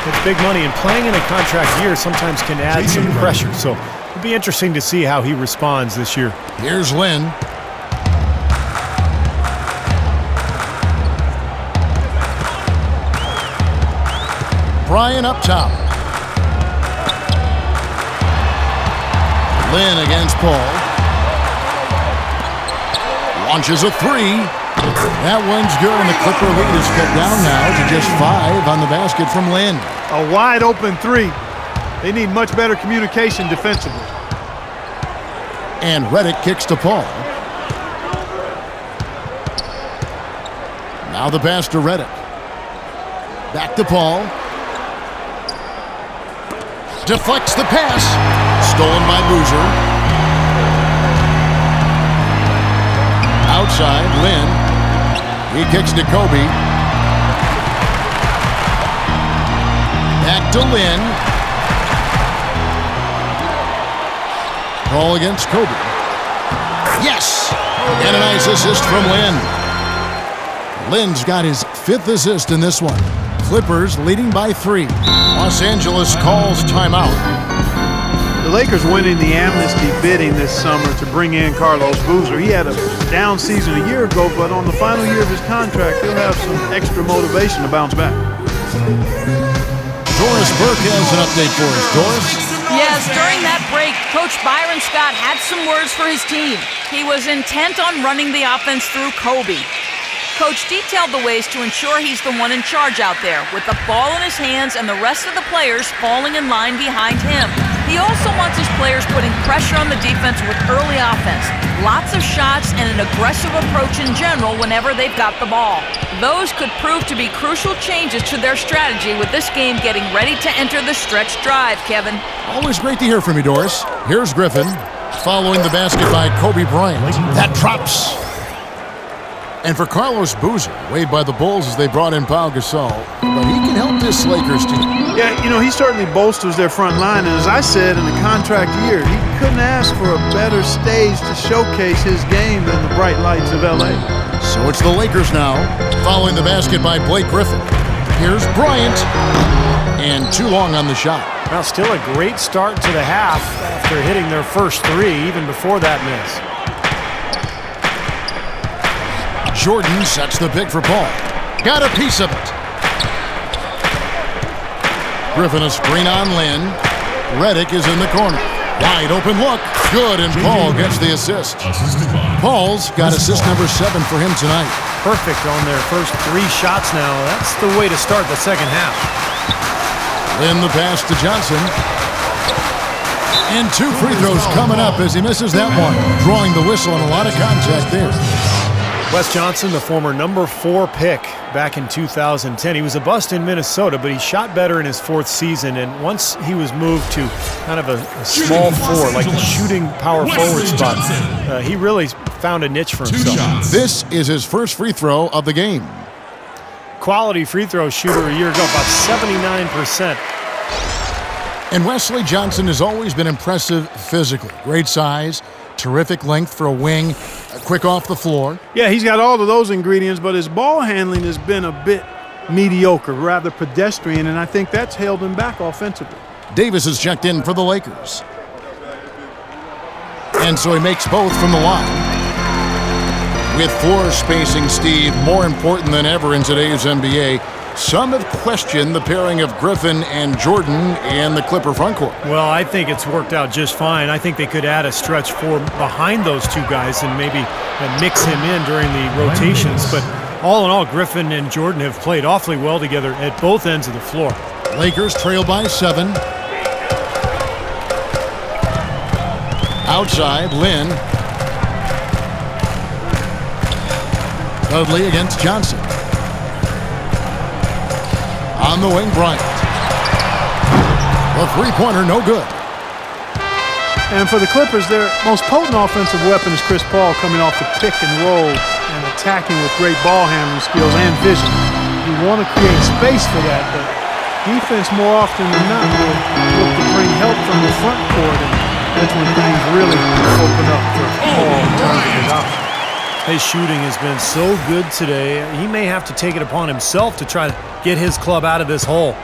It's big money, and playing in a contract year sometimes can add some pressure. So it'll be interesting to see how he responds this year. Here's Lin. Bryant up top. Lin against Paul. Launches a three. That one's good, and the Clipper lead is cut down now to just 5 on the basket from Lin. A wide open three. They need much better communication defensively. And Redick kicks to Paul. Now the pass to Redick. Back to Paul. Deflects the pass. Stolen by Boozer. Outside, Lin. He kicks to Kobe. Back to Lin. Paul against Kobe. Yes! And a nice assist from Lin. Lin's got his 5th assist in this one. Clippers leading by 3. Los Angeles calls timeout. The Lakers winning the amnesty bidding this summer to bring in Carlos Boozer. He had a down season a year ago, but on the final year of his contract, he'll have some extra motivation to bounce back. Doris Burke has an update for us. Doris? Yes, during that break, Coach Byron Scott had some words for his team. He was intent on running the offense through Kobe. Coach detailed the ways to ensure he's the one in charge out there, with the ball in his hands and the rest of the players falling in line behind him. He also wants his players putting pressure on the defense with early offense, lots of shots, and an aggressive approach in general whenever they've got the ball. Those could prove to be crucial changes to their strategy with this game getting ready to enter the stretch drive, Kevin. Always great to hear from you, Doris. Here's Griffin, following the basket by Kobe Bryant. That drops. And for Carlos Boozer, weighed by the Bulls as they brought in Pau Gasol, but he can help this Lakers team. Yeah, you know, he certainly bolsters their front line, and as I said, in a contract year, he couldn't ask for a better stage to showcase his game than the bright lights of L.A. So it's the Lakers now, following the basket by Blake Griffin. Here's Bryant, and too long on the shot. Well, still a great start to the half after hitting their first 3, even before that miss. Jordan sets the pick for Paul. Got a piece of it. Griffin a screen on Lin. Redick is in the corner. Wide open look. Good, and Paul gets the assist. Paul's got assist number 7 for him tonight. Perfect on their first 3 shots now. That's the way to start the second half. Lin the pass to Johnson. And 2 free throws coming up as he misses that one. Drawing the whistle and a lot of contact there. Wes Johnson, the former number 4 pick back in 2010. He was a bust in Minnesota, but he shot better in his 4th season. And once he was moved to kind of a small 4, like a shooting power forward spot, he really found a niche for himself. This is his first free throw of the game. Quality free throw shooter a year ago, about 79%. And Wesley Johnson has always been impressive physically. Great size, terrific length for a wing, quick off the floor. Yeah, he's got all of those ingredients, but his ball handling has been a bit mediocre, rather pedestrian, and I think that's held him back offensively. Davis is checked in for the Lakers. And so he makes both from the line. With floor spacing, Steve, more important than ever in today's NBA, some have questioned the pairing of Griffin and Jordan and the Clipper frontcourt. Well, I think it's worked out just fine. I think they could add a stretch 4 behind those two guys and maybe mix him in during the rotations. But all in all, Griffin and Jordan have played awfully well together at both ends of the floor. Lakers trail by 7. Outside, Lynn. Dudley against Johnson. On the wing, Bryant. The three-pointer, no good. And for the Clippers, their most potent offensive weapon is Chris Paul, coming off the pick and roll and attacking with great ball handling skills and vision. You want to create space for that, but defense more often than not will look to bring help from the front court, and that's when things really open up for Paul in terms of his options. His shooting has been so good today, he may have to take it upon himself to try to get his club out of this hole.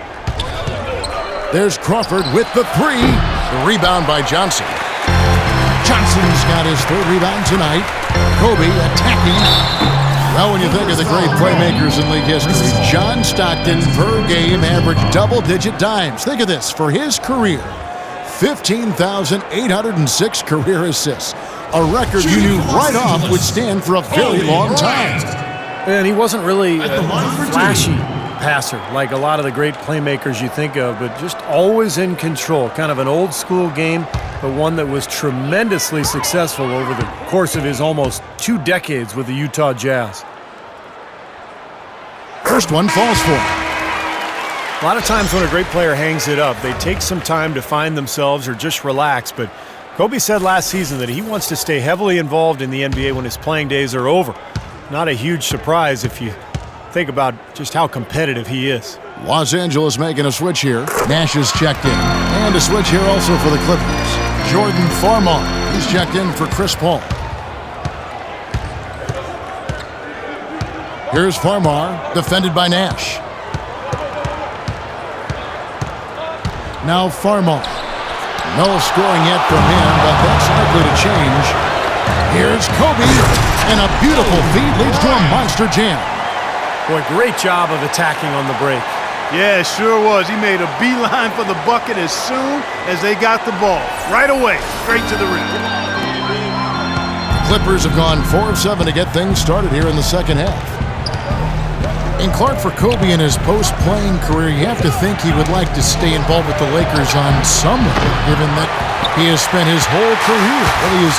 There's Crawford with the 3. The rebound by Johnson. Johnson's got his 3rd rebound tonight. Kobe attacking. Well, when you think of the great playmakers in league history, John Stockton per game averaged double-digit dimes. Think of this. For his career, 15,806 career assists. A record you knew right off would stand for a very long time. And he wasn't really a flashy passer like a lot of the great playmakers you think of, but just always in control. Kind of an old school game, but one that was tremendously successful over the course of his almost 2 decades with the Utah Jazz. First one falls for him. A lot of times when a great player hangs it up, they take some time to find themselves or just relax, but Kobe said last season that he wants to stay heavily involved in the NBA when his playing days are over. Not a huge surprise if you think about just how competitive he is. Los Angeles making a switch here. Nash is checked in. And a switch here also for the Clippers. Jordan Farmar, he's checked in for Chris Paul. Here's Farmar, defended by Nash. Now Farmar. No scoring yet from him, but that's likely to change. Here's Kobe, and a beautiful feed leads to a monster jam. Boy, great job of attacking on the break. Yeah, it sure was. He made a beeline for the bucket as soon as they got the ball. Right away, straight to the rim. Clippers have gone 4 of 7 to get things started here in the second half. And Clark, for Kobe in his post-playing career, you have to think he would like to stay involved with the Lakers on some level, given that he has spent his whole career, really his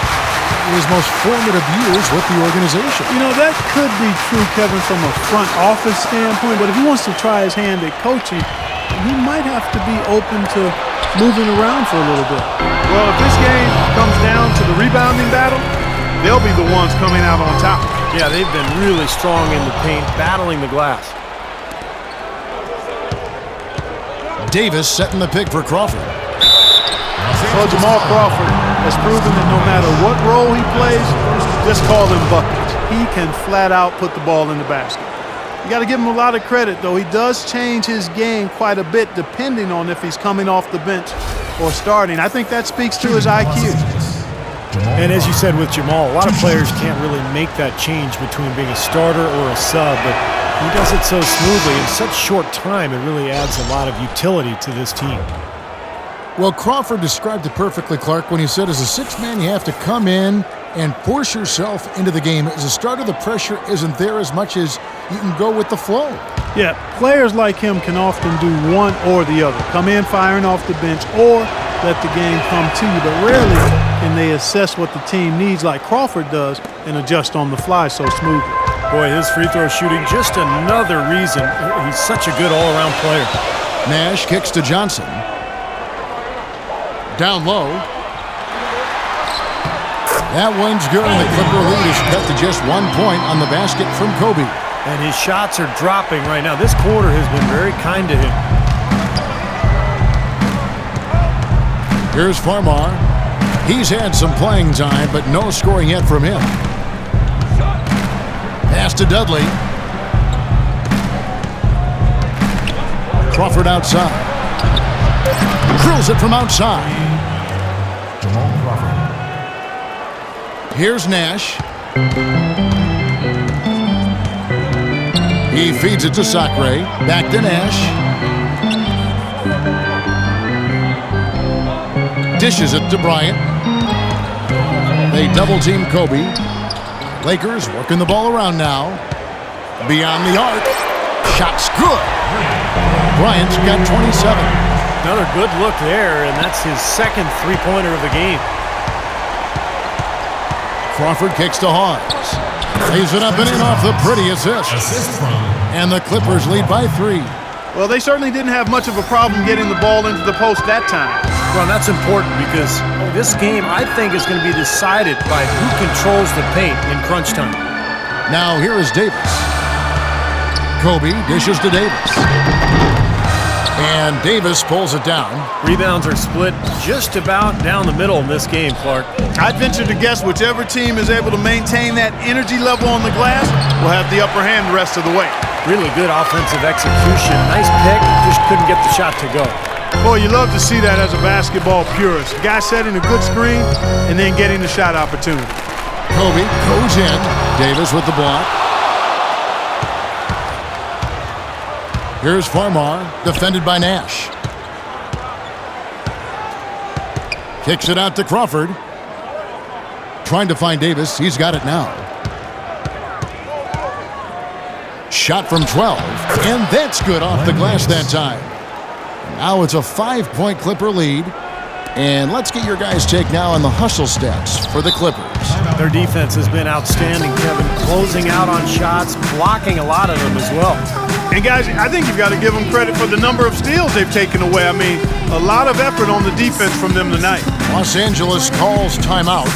most formative years with the organization. You know, that could be true, Kevin, from a front office standpoint, but if he wants to try his hand at coaching, he might have to be open to moving around for a little bit. Well, if this game comes down to the rebounding battle, they'll be the ones coming out on top. Yeah, they've been really strong in the paint, battling the glass. Davis setting the pick for Crawford. Well, Jamal Crawford has proven that no matter what role he plays, just call him buckets. He can flat out put the ball in the basket. You got to give him a lot of credit, though. He does change his game quite a bit depending on if he's coming off the bench or starting. I think that speaks to his IQ. And as you said with Jamal, a lot of players can't really make that change between being a starter or a sub, but he does it so smoothly in such short time, it really adds a lot of utility to this team. Well, Crawford described it perfectly, Clark, when he said as a sixth man you have to come in and force yourself into the game. As a starter, the pressure isn't there as much as you can go with the flow. Yeah, players like him can often do one or the other. Come in firing off the bench or let the game come to you, but rarely can they assess what the team needs like Crawford does and adjust on the fly so smoothly. Boy, his free throw shooting, just another reason he's such a good all-around player. Nash kicks to Johnson. Down low. That one's good, and the Clipper lead is cut to just 1 point on the basket from Kobe. And his shots are dropping right now. This quarter has been very kind to him. Here's Farmar. He's had some playing time, but no scoring yet from him. Pass to Dudley. Crawford outside. Drills it from outside. Jamal Crawford. Here's Nash. He feeds it to Sacre. Back to Nash. Dishes it to Bryant. They double-team Kobe. Lakers working the ball around now. Beyond the arc. Shot's good. Bryant's got 27. Another good look there, and that's his second three-pointer of the game. Crawford kicks to Hawes. Lays it up and in off the pretty assist. And the Clippers lead by 3. Well, they certainly didn't have much of a problem getting the ball into the post that time. Well, that's important because this game, I think, is going to be decided by who controls the paint in crunch time. Now here is Davis. Kobe dishes to Davis. And Davis pulls it down. Rebounds are split just about down the middle in this game, Clark. I'd venture to guess whichever team is able to maintain that energy level on the glass will have the upper hand the rest of the way. Really good offensive execution. Nice pick, just couldn't get the shot to go. Boy, you love to see that as a basketball purist. Guy setting a good screen and then getting the shot opportunity. Kobe goes in. Davis with the block. Here's Farmar, defended by Nash. Kicks it out to Crawford. Trying to find Davis. He's got it now. Shot from 12, and that's good off the glass that time. Now it's a 5-point Clipper lead. And let's get your guys' take now on the hustle stats for the Clippers. Their defense has been outstanding, Kevin. Closing out on shots, blocking a lot of them as well. And guys, I think you've got to give them credit for the number of steals they've taken away. I mean, a lot of effort on the defense from them tonight. Los Angeles calls timeout.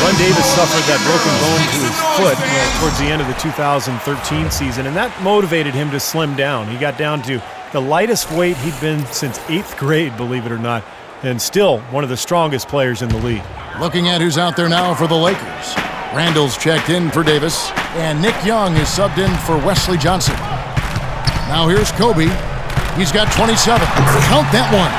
Glenn Davis suffered that broken bone to his foot towards the end of the 2013 season, and that motivated him to slim down. He got down to the lightest weight he'd been since 8th grade, believe it or not, and still one of the strongest players in the league. Looking at who's out there now for the Lakers. Randall's checked in for Davis, and Nick Young is subbed in for Wesley Johnson. Now here's Kobe. He's got 27. Count that one.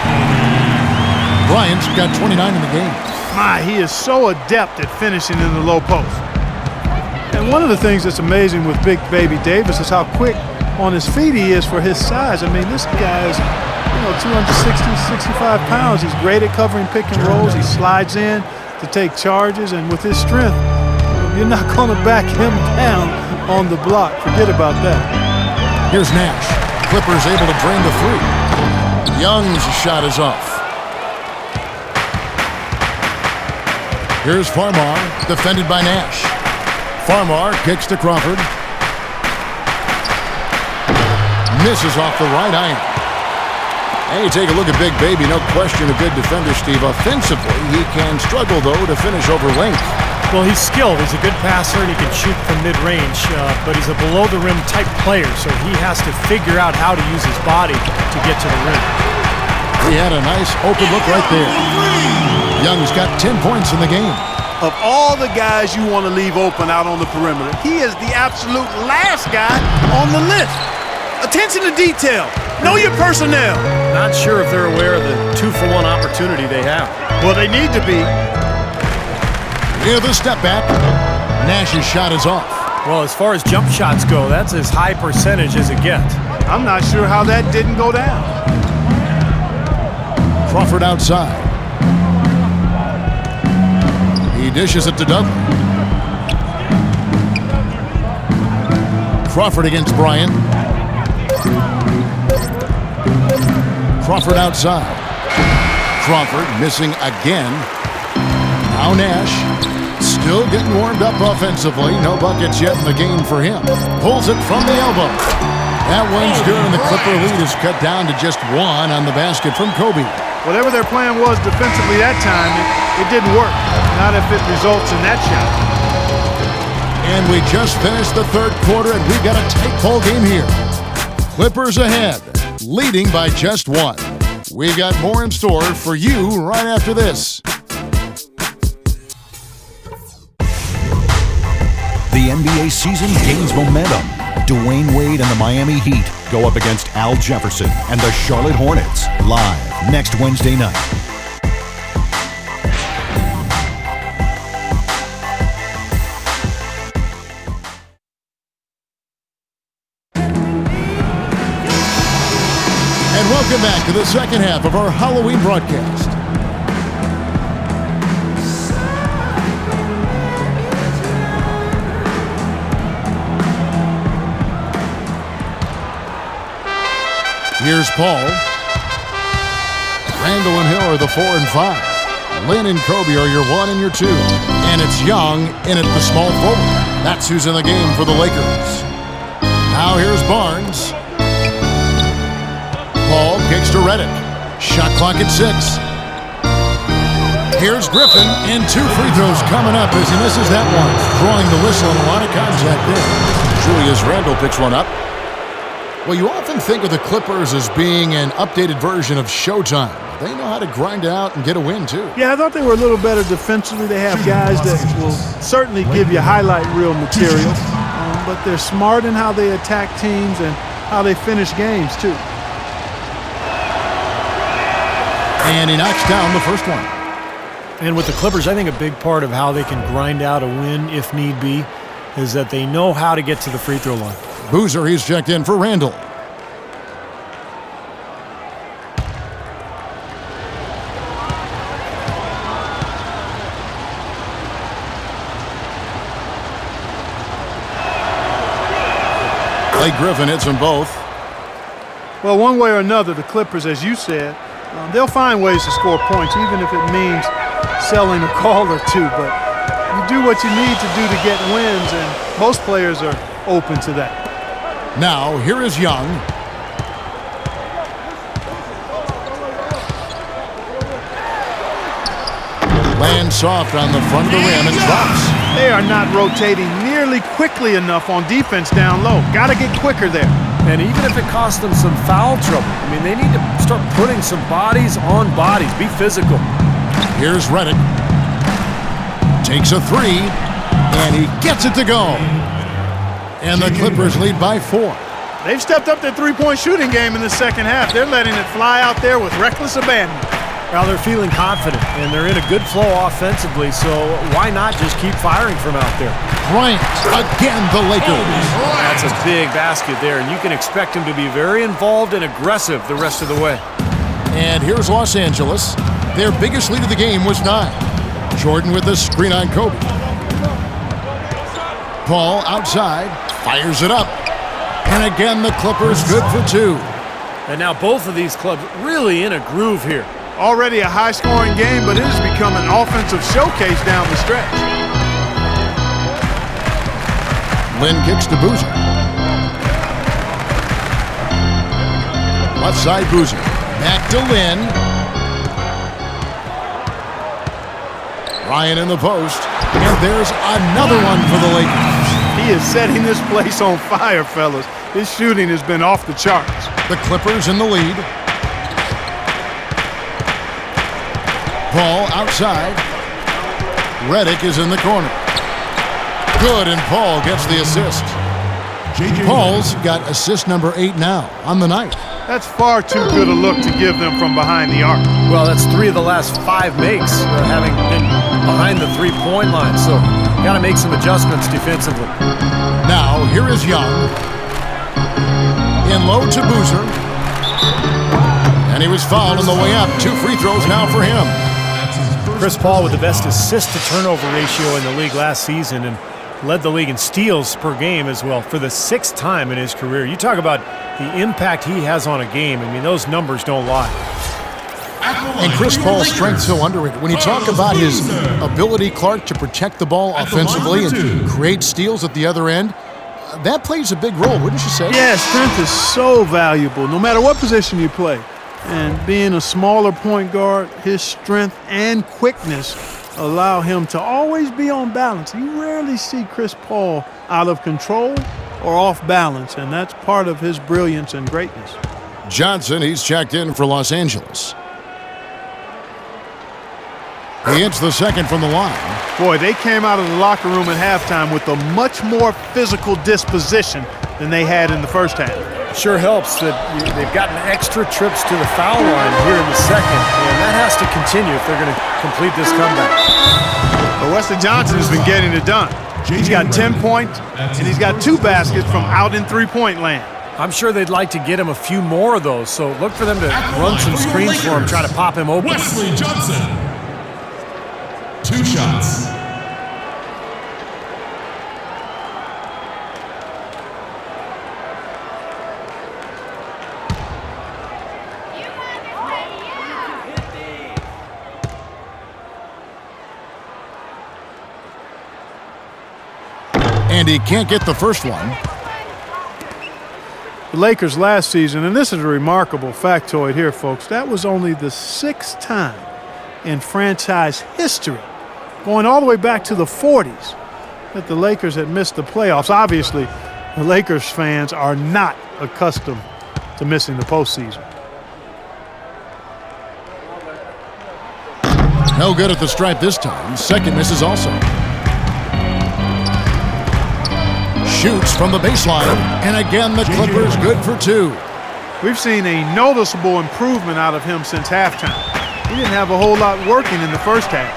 Bryant's got 29 in the game. My, he is so adept at finishing in the low post. And one of the things that's amazing with Big Baby Davis is how quick on his feet he is for his size. I mean, this guy is 260, 65 pounds. He's great at covering pick and rolls. He slides in to take charges, and with his strength, you're not going to back him down on the block. Forget about that. Here's Nash. Clippers able to drain the 3. Young's shot is off. Here's Farmar, defended by Nash. Farmar kicks to Crawford. Misses off the right iron. And you take a look at Big Baby, no question a good defender, Steve. Offensively, he can struggle, though, to finish over length. Well, he's skilled. He's a good passer, and he can shoot from mid-range, but he's a below-the-rim type player, so he has to figure out how to use his body to get to the rim. He had a nice open look right there. Young's got 10 points in the game. Of all the guys you want to leave open out on the perimeter, he is the absolute last guy on the list. Attention to detail. Know your personnel. Not sure if they're aware of the 2-for-1 opportunity they have. Well, they need to be. Near the step back, Nash's shot is off. Well, as far as jump shots go, that's as high percentage as it gets. I'm not sure how that didn't go down. Crawford outside. He dishes it to Dudley. Crawford against Bryant. Crawford outside. Crawford missing again. Now Nash. Still getting warmed up offensively. No buckets yet in the game for him. Pulls it from the elbow. That one's good, and the Clipper lead is cut down to just one on the basket from Kobe. Whatever their plan was defensively that time, it didn't work. Not if it results in that shot. And we just finished the third quarter, and we've got a tight ball game here. Clippers ahead, leading by just one. We've got more in store for you right after this. The NBA season gains momentum. Dwayne Wade and the Miami Heat go up against Al Jefferson and the Charlotte Hornets live next Wednesday night. And welcome back to the second half of our Halloween broadcast. Here's Paul. Randall and Hill are the 4 and 5. Lynn and Kobe are your 1 and your 2. And it's Young in at the small forward. That's who's in the game for the Lakers. Now here's Barnes. Paul kicks to Redick. Shot clock at 6. Here's Griffin, and 2 free throws coming up as he misses that one. Drawing the whistle and a lot of contact there. Julius Randle picks one up. Well, you often think of the Clippers as being an updated version of Showtime. They know how to grind out and get a win, too. Yeah, I thought they were a little better defensively. They have guys that will certainly give you highlight reel material, but they're smart in how they attack teams and how they finish games, too. And he knocks down the first one. And with the Clippers, I think a big part of how they can grind out a win, if need be, is that they know how to get to the free throw line. Boozer, he's checked in for Randall. Blake Griffin hits them both. Well, one way or another, the Clippers, as you said, they'll find ways to score points, even if it means selling a call or two. But you do what you need to do to get wins, and most players are open to that. Now, here is Young. Lands soft on the front of the rim and drops. They are not rotating nearly quickly enough on defense down low. Got to get quicker there. And even if it costs them some foul trouble, I mean, they need to start putting some bodies on bodies. Be physical. Here's Redick. Takes a 3, and he gets it to go. And the Clippers lead by 4. They've stepped up their three-point shooting game in the second half. They're letting it fly out there with reckless abandon. Well, they're feeling confident, and they're in a good flow offensively, so why not just keep firing from out there? Bryant, again, the Lakers. That's a big basket there, and you can expect him to be very involved and aggressive the rest of the way. And here's Los Angeles. Their biggest lead of the game was 9. Jordan with the screen on Kobe. Paul outside, fires it up. And again, the Clippers good for 2. And now both of these clubs really in a groove here. Already a high-scoring game, but it has become an offensive showcase down the stretch. Lynn kicks to Boozer. Left side Boozer. Back to Lynn. Ryan in the post. And there's another one for the Lakers. He is setting this place on fire, fellas. His shooting has been off the charts. The Clippers in the lead. Paul outside. Redick is in the corner. Good, and Paul gets the assist. Paul's got assist number 8 now on the night. That's far too good a look to give them from behind the arc. Well, that's 3 of the last 5 makes, having been behind the three-point line, so got to make some adjustments defensively. Now, here is Young. In low to Boozer. And he was fouled on the way up. 2 free throws now for him. Chris Paul with the best assist-to-turnover ratio in the league last season and led the league in steals per game as well for the 6th time in his career. You talk about the impact he has on a game. I mean, those numbers don't lie. And Chris Paul's strength so underrated. When you talk about his ability, Clark, to protect the ball offensively and create steals at the other end, that plays a big role, wouldn't you say? Yeah, strength is so valuable, no matter what position you play. And being a smaller point guard, his strength and quickness allow him to always be on balance. You rarely see Chris Paul out of control or off balance, and that's part of his brilliance and greatness. Johnson, he's checked in for Los Angeles. He hits the second from the line. Boy, they came out of the locker room at halftime with a much more physical disposition than they had in the first half. Sure helps that they've gotten extra trips to the foul line here in the second, and that has to continue if they're going to complete this comeback. But Wesley Johnson has been getting it done. He's got 10 points, and he's got 2 baskets from out in three-point land. I'm sure they'd like to get him a few more of those, so look for them to run some screens for him, try to pop him open. Wesley Johnson. 2 shots. And he can't get the first one. The Lakers last season, and this is a remarkable factoid here, folks, that was only the 6th time in franchise history, going all the way back to the 40s, that the Lakers had missed the playoffs. Obviously, the Lakers fans are not accustomed to missing the postseason. No good at the stripe this time. Second misses also. Shoots from the baseline, and again the Clippers good for 2. We've seen a noticeable improvement out of him since halftime. He didn't have a whole lot working in the first half.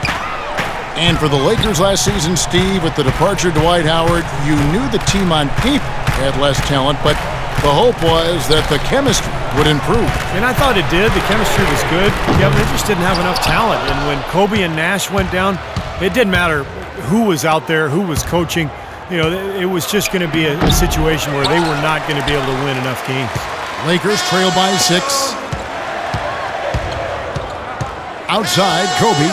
And for the Lakers last season, Steve, with the departure of Dwight Howard, you knew the team on paper had less talent, but the hope was that the chemistry would improve. And I thought it did. The chemistry was good. Yeah, but they just didn't have enough talent. And when Kobe and Nash went down, it didn't matter who was out there, who was coaching. You know, it was just going to be a situation where they were not going to be able to win enough games. Lakers trail by 6. Outside, Kobe.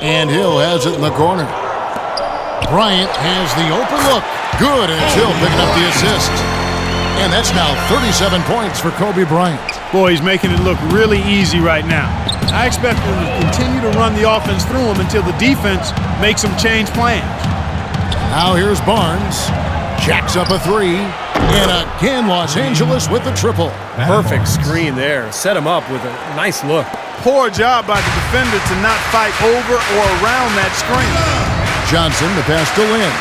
And Hill has it in the corner. Bryant has the open look. Good, and it's Hill picking up the assist. And that's now 37 points for Kobe Bryant. Boy, he's making it look really easy right now. I expect them to continue to run the offense through him until the defense makes them change plans. Now here's Barnes. Jacks up a 3. And again, Los Angeles with the triple. Perfect screen there. Set him up with a nice look. Poor job by the defender to not fight over or around that screen. Johnson, the pass to Lynn.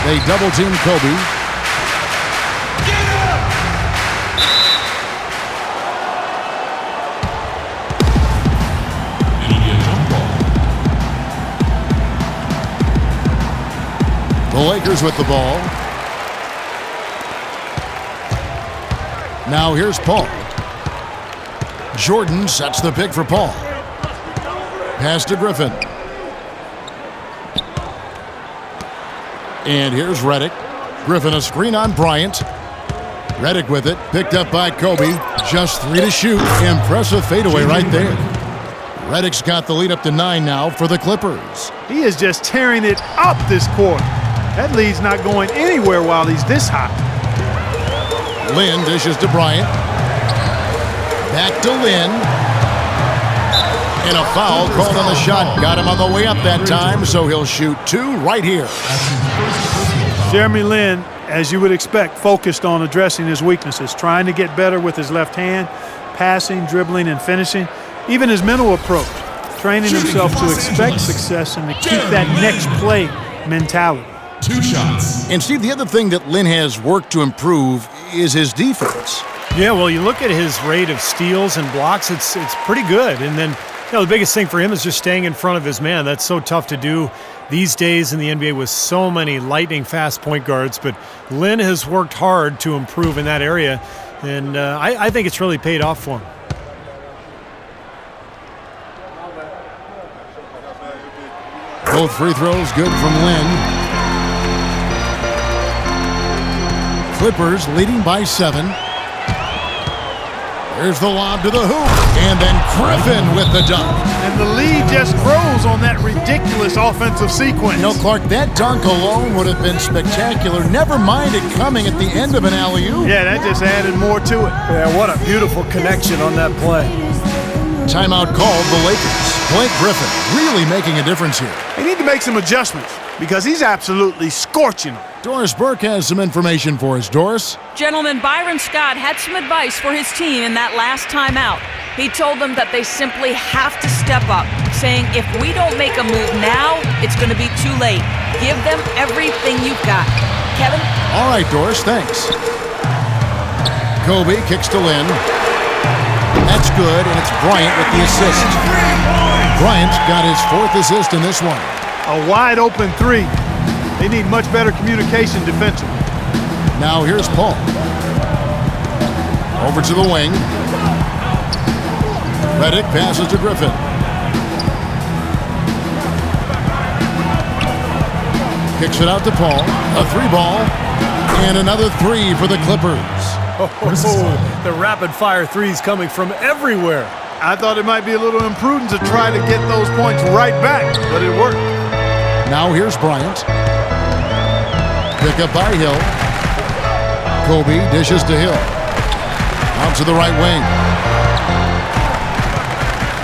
They double-team Kobe. The Lakers with the ball. Now here's Paul. Jordan sets the pick for Paul. Pass to Griffin. And here's Redick. Griffin a screen on Bryant. Redick with it. Picked up by Kobe. Just 3 to shoot. Impressive fadeaway right there. Redick's got the lead up to 9 now for the Clippers. He is just tearing it up this quarter. That lead's not going anywhere while he's this hot. Lynn dishes to Bryant. Back to Lynn. And a foul called on the shot. Got him on the way up that time, so he'll shoot 2 right here. Jeremy Lin, as you would expect, focused on addressing his weaknesses, trying to get better with his left hand, passing, dribbling, and finishing. Even his mental approach, training himself to expect success and to keep that next play mentality. 2 shots. And Steve, the other thing that Lynn has worked to improve is his defense. Yeah, well, you look at his rate of steals and blocks, it's pretty good. And then, the biggest thing for him is just staying in front of his man. That's so tough to do these days in the NBA with so many lightning-fast point guards. But Lynn has worked hard to improve in that area, and I think it's really paid off for him. Both free throws good from Lynn. Clippers leading by 7. There's the lob to the hoop, and then Griffin with the dunk. And the lead just grows on that ridiculous offensive sequence. You know, Clark, that dunk alone would have been spectacular. Never mind it coming at the end of an alley-oop. Yeah, that just added more to it. Yeah, what a beautiful connection on that play. Timeout called the Lakers. Blake Griffin really making a difference here. They need to make some adjustments because he's absolutely scorching them. Doris Burke has some information for us. Doris? Gentlemen, Byron Scott had some advice for his team in that last timeout. He told them that they simply have to step up, saying if we don't make a move now, it's going to be too late. Give them everything you've got. Kevin? All right, Doris, thanks. Kobe kicks to Lynn. That's good, and it's Bryant with the assist. Bryant got his 4th assist in this one. A wide open 3. They need much better communication defensively. Now here's Paul. Over to the wing. Redick passes to Griffin. Kicks it out to Paul. A 3-ball. And another 3 for the Clippers. The rapid-fire threes coming from everywhere. I thought it might be a little imprudent to try to get those points right back, but it worked. Now here's Bryant. Pick up by Hill. Kobe dishes to Hill. Out to the right wing.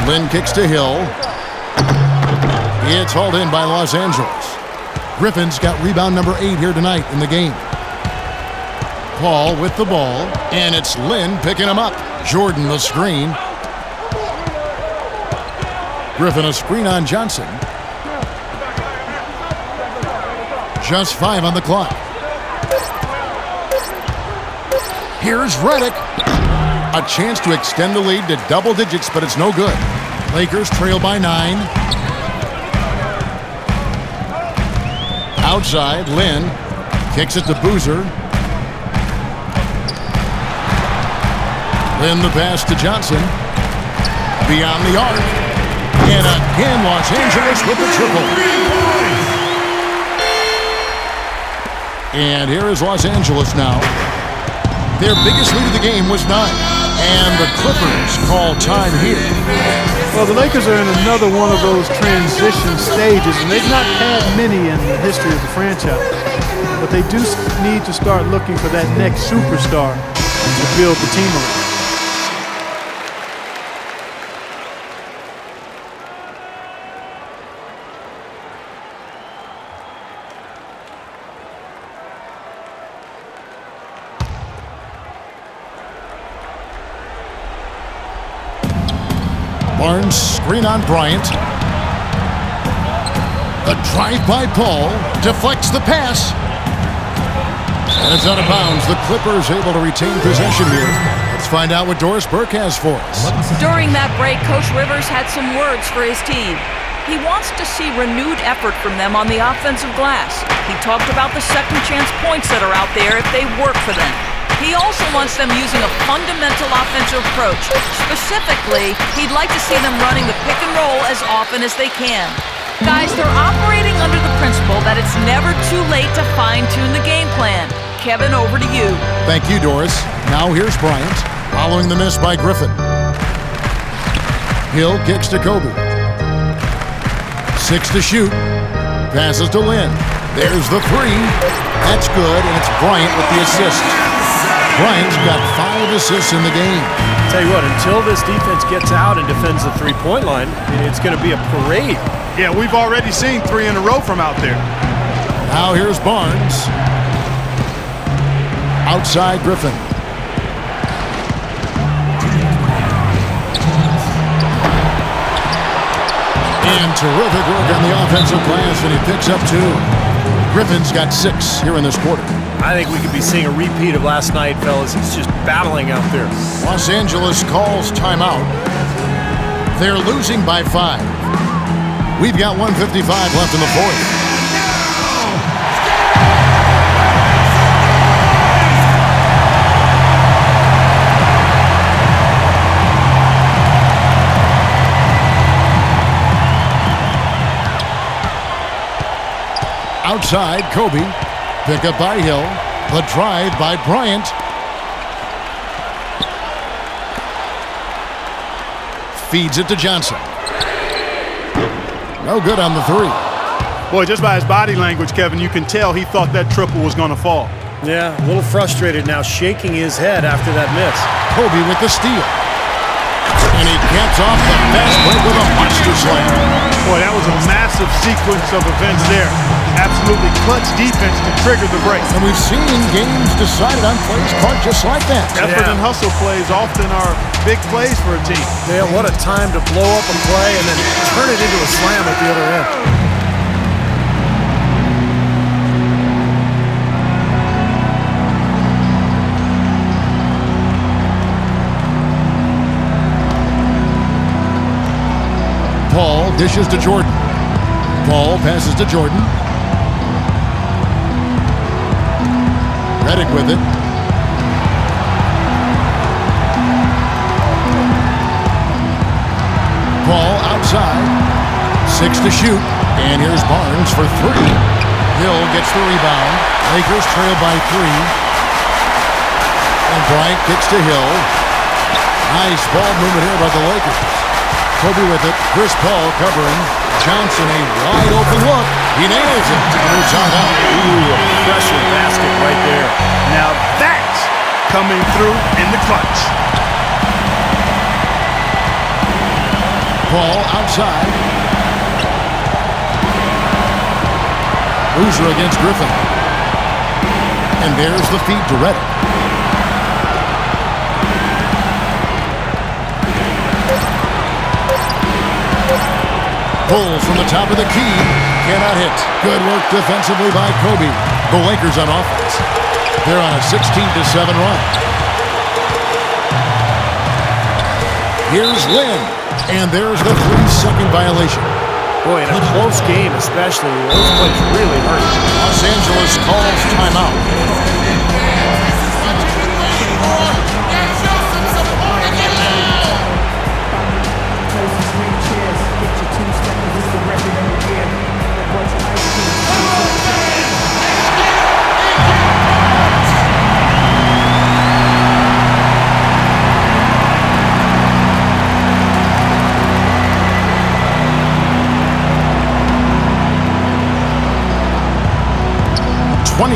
Lynn kicks to Hill. It's hauled in by Los Angeles. Griffin's got rebound number 8 here tonight in the game. Paul with the ball, and it's Lynn picking him up. Jordan the screen. Griffin a screen on Johnson. Just 5 on the clock. Here's Redick. A chance to extend the lead to double digits, but it's no good. Lakers trail by 9. Outside, Lynn kicks it to Boozer. Lynn the pass to Johnson. Beyond the arc. And again, Los Angeles with the triple. And here is Los Angeles now. Their biggest lead of the game was 9. And the Clippers call time here. Well, the Lakers are in another one of those transition stages, and they've not had many in the history of the franchise. But they do need to start looking for that next superstar to build the team around. Barnes, screen on Bryant. The drive by Paul deflects the pass. And it's out of bounds. The Clippers able to retain possession here. Let's find out what Doris Burke has for us. During that break, Coach Rivers had some words for his team. He wants to see renewed effort from them on the offensive glass. He talked about the second chance points that are out there if they work for them. He also wants them using a fundamental offensive approach. Specifically, he'd like to see them running the pick and roll as often as they can. Guys, they're operating under the principle that it's never too late to fine-tune the game plan. Kevin, over to you. Thank you, Doris. Now here's Bryant, following the miss by Griffin. Hill kicks to Kobe. 6 to shoot. Passes to Lynn. There's the 3. That's good, and it's Bryant with the assist. Bryant's got 5 assists in the game. Tell you what, until this defense gets out and defends the three-point line, it's going to be a parade. Yeah, we've already seen 3 in a row from out there. Now here's Barnes. Outside Griffin. And terrific work on the offensive glass, and he picks up 2. Griffin's got 6 here in this quarter. I think we could be seeing a repeat of last night, fellas. He's just battling out there. Los Angeles calls timeout. They're losing by 5. We've got 1:55 left in the fourth. Outside, Kobe. Pick up by Hill. The drive by Bryant. Feeds it to Johnson. No good on the three. Boy, just by his body language, Kevin, you can tell he thought that triple was going to fall. Yeah, a little frustrated now, shaking his head after that miss. Kobe with the steal. And he gets off the fast break with a monster slam. Boy, that was a massive sequence of events there. Absolutely clutch defense to trigger the break. And we've seen games decided on plays caught just like that. Effort and hustle plays often are big plays for a team. Yeah, what a time to blow up a play and then turn it into a slam at the other end. Paul dishes to Jordan. Paul passes to Jordan. Redick with it. Paul outside. 6 to shoot. And here's Barnes for 3. Hill gets the rebound. Lakers trail by 3. And Bryant kicks to Hill. Nice ball movement here by the Lakers. Kobe with it. Chris Paul covering. Johnson, a wide open look. He nails it. Moves on out. Ooh, a pressure basket right there. Now that's coming through in the clutch. Paul outside. Boozer against Griffin. And there's the feed to Redick. Pulls from the top of the key. Cannot hit. Good work defensively by Kobe. The Lakers on offense. They're on a 16-7 run. Here's Lynn. And there's the 3-second violation. Boy, in a close game especially, those plays really hurt. Los Angeles calls timeout.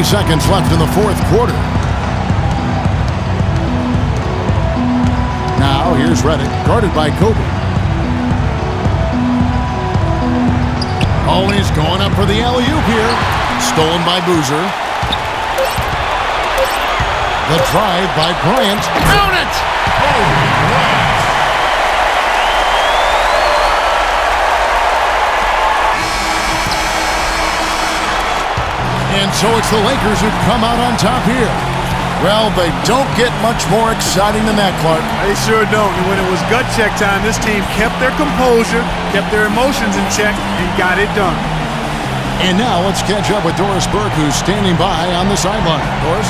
Seconds left in the fourth quarter. Now here's Redick, guarded by Kobe. Always going up for the alley-oop here. Stolen by Boozer. The drive by Bryant. Count it! Oh, and so it's the Lakers who come out on top here. Well, they don't get much more exciting than that, Clark. They sure don't. And when it was gut check time, this team kept their composure, kept their emotions in check, and got it done. And now let's catch up with Doris Burke, who's standing by on the sideline. Doris?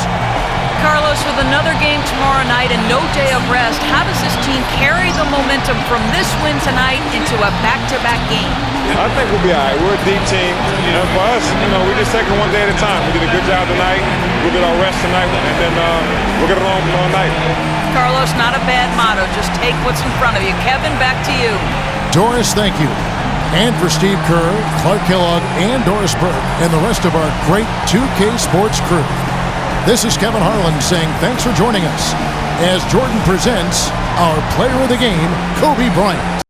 Carlos, with another game tomorrow night and no day of rest, how does this team carry the momentum from this win tonight into a back-to-back game? I think we'll be all right. We're a deep team. And for us, we just take it one day at a time. We did a good job tonight. We'll get our rest tonight, and then we'll get it on all night. Carlos, not a bad motto. Just take what's in front of you. Kevin, back to you. Doris, thank you. And for Steve Kerr, Clark Kellogg, and Doris Burke, and the rest of our great 2K Sports crew. This is Kevin Harlan saying thanks for joining us as Jordan presents our player of the game, Kobe Bryant.